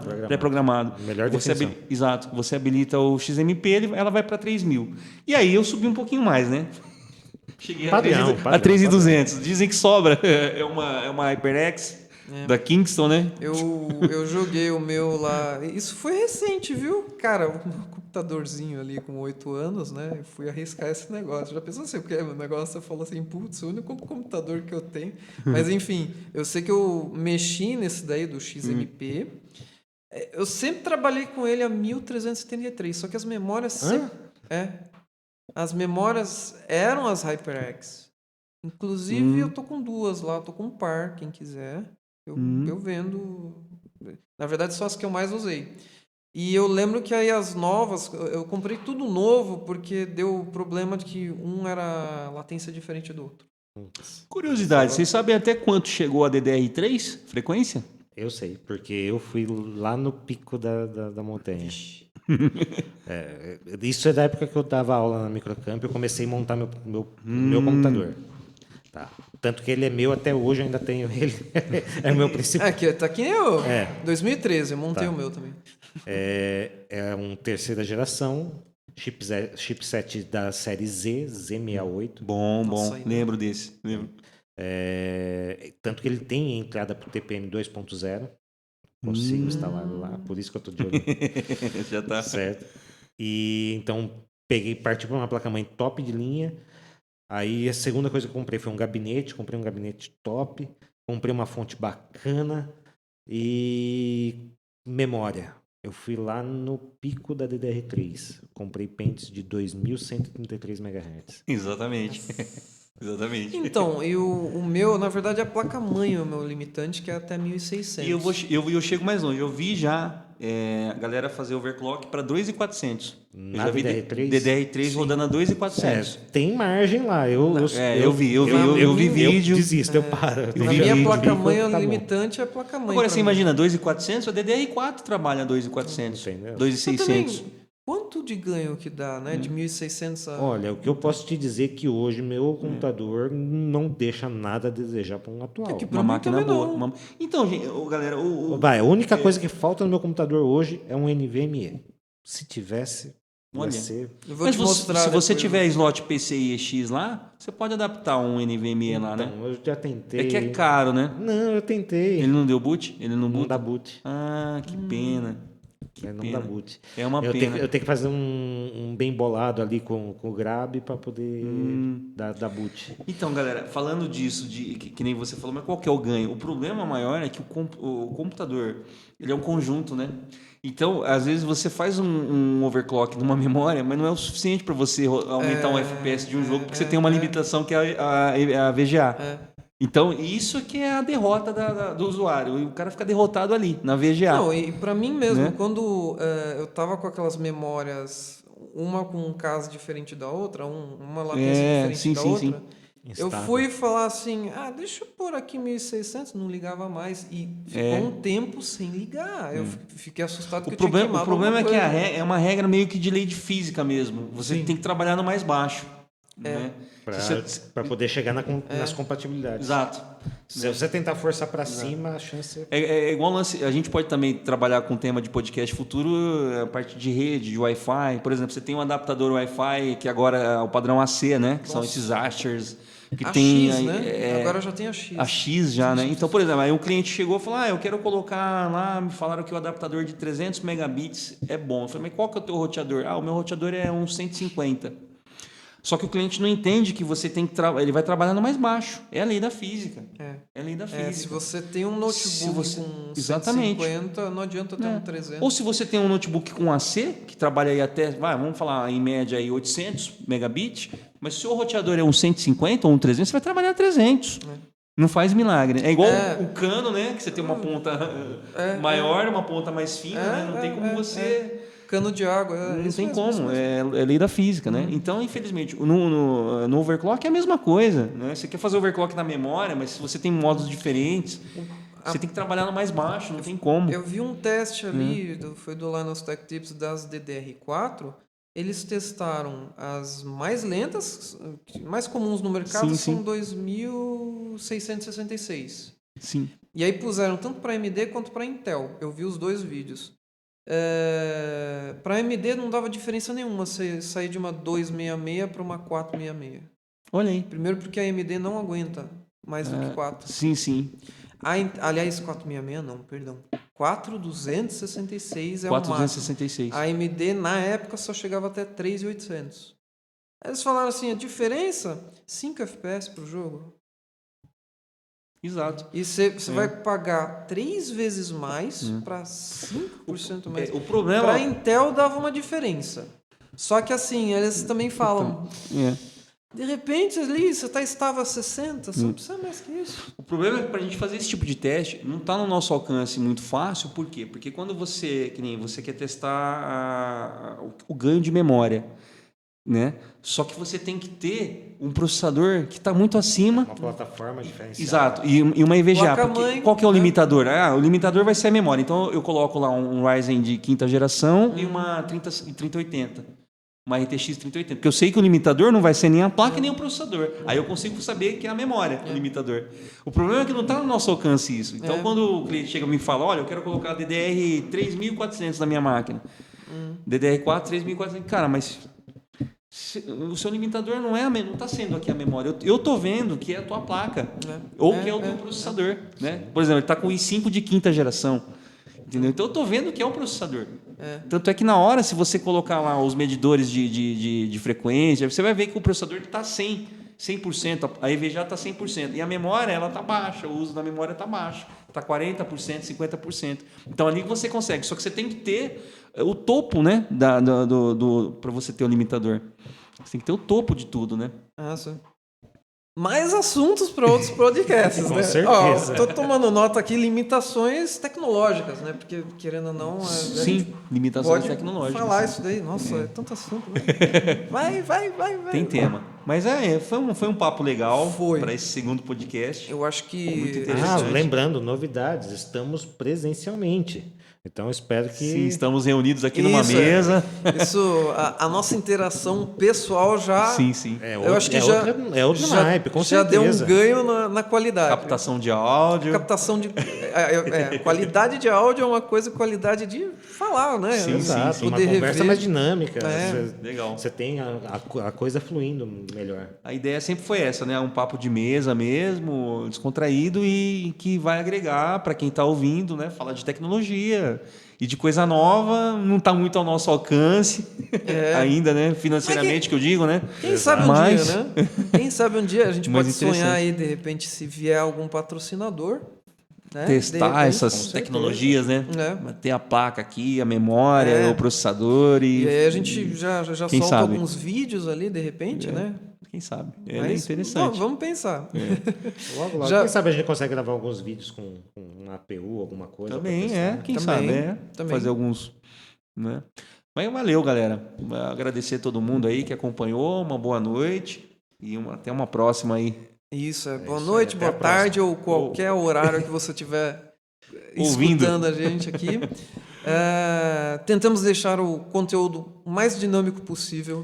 Melhor Você definição. Exato. Você habilita o XMP, ela vai para 3.000. E aí eu subi um pouquinho mais, né? Cheguei a 3.200. Dizem que sobra. É uma HyperX da Kingston, né? Eu joguei o meu lá. Isso foi recente, viu? Cara, um computadorzinho ali com 8 anos, né? Eu fui arriscar esse negócio. Já pensou assim, porque o negócio você falou assim, putz, o único computador que eu tenho. Mas enfim, eu sei que eu mexi nesse daí do XMP. Eu sempre trabalhei com ele a 1373, só que as memórias sempre. As memórias eram as HyperX. Inclusive, eu tô com duas lá, tô com um par, quem quiser. Eu vendo. Na verdade, são as que eu mais usei. E eu lembro que aí as novas, eu comprei tudo novo porque deu problema de que um era latência diferente do outro. Curiosidade, vocês sabem até quanto chegou a DDR3? Frequência? Eu sei, porque eu fui lá no pico da montanha. Isso é da época que eu dava aula na Microcamp, eu comecei a montar meu computador. Tá. Tanto que ele é meu até hoje, eu ainda tenho ele. É o meu principal. Tá aqui eu. 2013, eu montei o meu também. É um terceira geração, chipset da série Z68. Bom. Nossa, Lembro desse. Lembro. Tanto que ele tem entrada para o TPM 2.0. Consigo instalar lá, por isso que eu tô de olho. Já tá. Certo. E então parti para uma placa-mãe top de linha. Aí a segunda coisa que eu comprei foi um gabinete. Comprei um gabinete top. Comprei uma fonte bacana. E memória. Eu fui lá no pico da DDR3. Comprei pentes de 2.133 MHz. Exatamente. Exatamente. Então, e o meu, na verdade, é a placa-mãe, o meu limitante, que é até 1600. E eu chego mais longe. Eu vi já a galera fazer overclock para 2.400. Eu já vi DDR3 rodando a 2.400. Tem margem lá. Eu vi vídeo. Eu desisto, eu paro. Na minha placa-mãe, o limitante é a placa-mãe. Agora, você imagina, 2.400, a DDR4 trabalha a 2.400. 2.600. Quanto de ganho que dá, né? De 1.600 a... Olha, o que eu posso te dizer é que hoje meu computador não deixa nada a desejar para um atual. que Uma máquina boa. Então, gente, galera... a única coisa que falta no meu computador hoje é um NVMe. Se tivesse, ia ser... Eu vou te mostrar se você depois. tiver slot PCI X lá, você pode adaptar um NVMe lá, né? Então, eu já tentei. É que é caro, né? Não, eu tentei. Ele não deu boot? Ele não dá boot. Ah, que pena. Não dá boot. É uma pena. Eu tenho que fazer um bem bolado ali com o grab para poder dar boot. Então, galera, falando disso, que nem você falou, mas qual que é o ganho? O problema maior é que o computador, ele é um conjunto, né? Então, às vezes você faz um overclock numa memória, mas não é o suficiente para você aumentar um FPS de um jogo, porque você tem uma limitação que é a VGA. Então, isso que é a derrota do usuário. E o cara fica derrotado ali, na VGA. Não, e para mim mesmo, né? quando eu tava com aquelas memórias, uma com um caso diferente da outra, uma latência diferente da outra, eu fui falar assim, deixa eu pôr aqui 1.600, não ligava mais. E ficou um tempo sem ligar. Eu fiquei assustado que eu tinha queimado. O problema é que é uma regra meio que de lei de física mesmo. Você tem que trabalhar no mais baixo. Né? Para poder chegar nas compatibilidades. Exato. Se você tentar forçar para cima, a chance é igual lance. A gente pode também trabalhar com o tema de podcast futuro, a parte de rede, de Wi-Fi. Por exemplo, você tem um adaptador Wi-Fi que agora é o padrão AC, né? Que são esses Ashers. Que tem X, né? Agora já tem a X. A X já, né? Então, por exemplo, aí um cliente chegou e falou, eu quero colocar lá, me falaram que o adaptador de 300 megabits é bom. Eu falei, mas qual que é o teu roteador? O meu roteador é um 150. Só que o cliente não entende que você tem que ele vai trabalhando mais baixo. É a lei da física. É a lei da física. Se você tem um notebook com 150, não adianta ter um 300. Ou se você tem um notebook com AC, que trabalha aí até, vamos falar em média aí 800 megabits, mas se o roteador é um 150 ou um 300, você vai trabalhar 300. Não faz milagre. É igual o cano, né? Que você tem uma ponta maior, uma ponta mais fina, né? Não tem como você... Cano de água. Não tem como, é lei da física, né? Então, infelizmente, no overclock é a mesma coisa, né? Você quer fazer overclock na memória, mas se você tem modos diferentes, você tem que trabalhar no mais baixo, não tem como. Eu vi um teste ali, foi do Linus Tech Tips das DDR4, Eles testaram as mais lentas, mais comuns no mercado, Sim, são sim. 2.666. Sim. E aí puseram tanto para AMD quanto para Intel. Eu vi os dois vídeos. Para AMD não dava diferença nenhuma você sair de uma 266 para uma 466. Olha aí. Primeiro porque a AMD não aguenta mais do que 4. Sim, sim. Aliás, 466 não, perdão. 4266 é o máximo. 466. A AMD na época só chegava até 3.800. Aí eles falaram assim, a diferença 5 FPS pro jogo. Exato. E você vai pagar 3 vezes mais para 5% mais. O problema... Para Intel dava uma diferença. Só que assim, eles também falam, de repente ali você estava 60, você não precisa mais que isso. O problema é que para a gente fazer esse tipo de teste, não está no nosso alcance muito fácil. Por quê? Porque quando você quer testar o ganho de memória, né? Só que você tem que ter um processador que está muito acima. Uma plataforma diferenciada. Exato. E uma EVGA. Placa-mãe, Qual que é o limitador? O limitador vai ser a memória. Então eu coloco lá um Ryzen de 5ª geração e uma 3080. Uma RTX 3080. Porque eu sei que o limitador não vai ser nem a placa nem o processador. Aí eu consigo saber que é a memória, o limitador. O problema é que não está no nosso alcance isso. Então, quando o cliente chega e me fala, olha, eu quero colocar DDR 3400 na minha máquina. DDR4 3400. Cara, mas o seu limitador não está sendo aqui a memória. Eu estou vendo que é a tua placa. Ou que é o teu processador. Né? Por exemplo, ele está com o i5 de 5ª geração. Entendeu? Então eu estou vendo que é o processador. Tanto é que na hora, se você colocar lá os medidores de frequência, você vai ver que o processador está 100%, a EVGA está 100%. E a memória ela está baixa, o uso da memória está baixo. Está 40%, 50%. Então ali você consegue. Só que você tem que ter o topo, né, para você ter o limitador. Você tem que ter o topo de tudo, né? Sim. Mais assuntos para outros podcasts, Com né? certeza. Estou tomando nota aqui, limitações tecnológicas, né? Porque, querendo ou não... Sim, limitações tecnológicas. Falar isso daí. Nossa, é tanto assunto. Né? Vai. Tem tema. Mas foi um papo legal Foi. para esse segundo podcast. Eu acho que... Muito interessante. Lembrando, novidades, estamos presencialmente. Então, espero que... Sim, estamos reunidos aqui numa mesa. A nossa interação pessoal já... Sim. Eu acho que é outro naipe, com já certeza. deu um ganho na qualidade. Captação de áudio. Qualidade de áudio é uma coisa, qualidade de falar, né? Sim, Exato, uma poder conversa rever. mais dinâmica. Legal. Você tem a coisa fluindo melhor. A ideia sempre foi essa, né? Um papo de mesa mesmo, descontraído e que vai agregar para quem está ouvindo, né? Falar de tecnologia e de coisa nova, não está muito ao nosso alcance ainda, né? Financeiramente, que eu digo, né? Quem sabe um dia, né? Quem sabe um dia a gente Mas pode sonhar aí, de repente, se vier algum patrocinador. Né? Testar essas tecnologias, né? Ter a placa aqui, a memória, o processador e aí a gente já solta sabe? alguns vídeos ali, de repente, né? Quem sabe? Mas, interessante. Vamos pensar. Logo. Quem sabe a gente consegue gravar alguns vídeos com uma APU, alguma coisa. Também, quem Também, sabe, também. fazer alguns, né? Mas valeu, galera. Agradecer a todo mundo aí que acompanhou, uma boa noite e até uma próxima aí. Isso, boa noite, boa tarde ou qualquer horário que você estiver escutando a gente aqui. Tentamos deixar o conteúdo o mais dinâmico possível.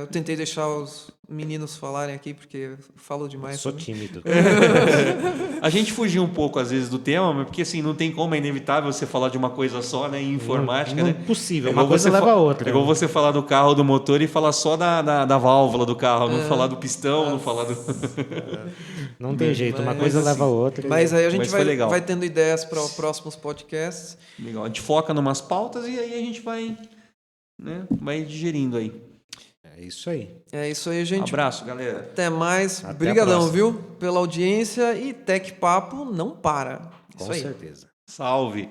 Eu tentei deixar os meninos falarem aqui, porque eu falo demais. Sou tímido. A gente fugiu um pouco, às vezes, do tema, mas porque assim, não tem como, é inevitável você falar de uma coisa só, né? Em informática, né? Impossível, uma coisa leva a outra. É igual você falar do carro, do motor e falar só da válvula do carro, não falar do pistão, não falar do... Não tem jeito, uma coisa leva a outra. Mas aí a gente vai tendo ideias para os próximos podcasts. Legal, a gente foca em umas pautas e aí a gente vai digerindo aí. É isso aí. É isso aí, gente. Abraço, galera. Até mais. Até Obrigadão, viu? Pela audiência e Tec Papo não para. Isso Com aí. certeza. Salve.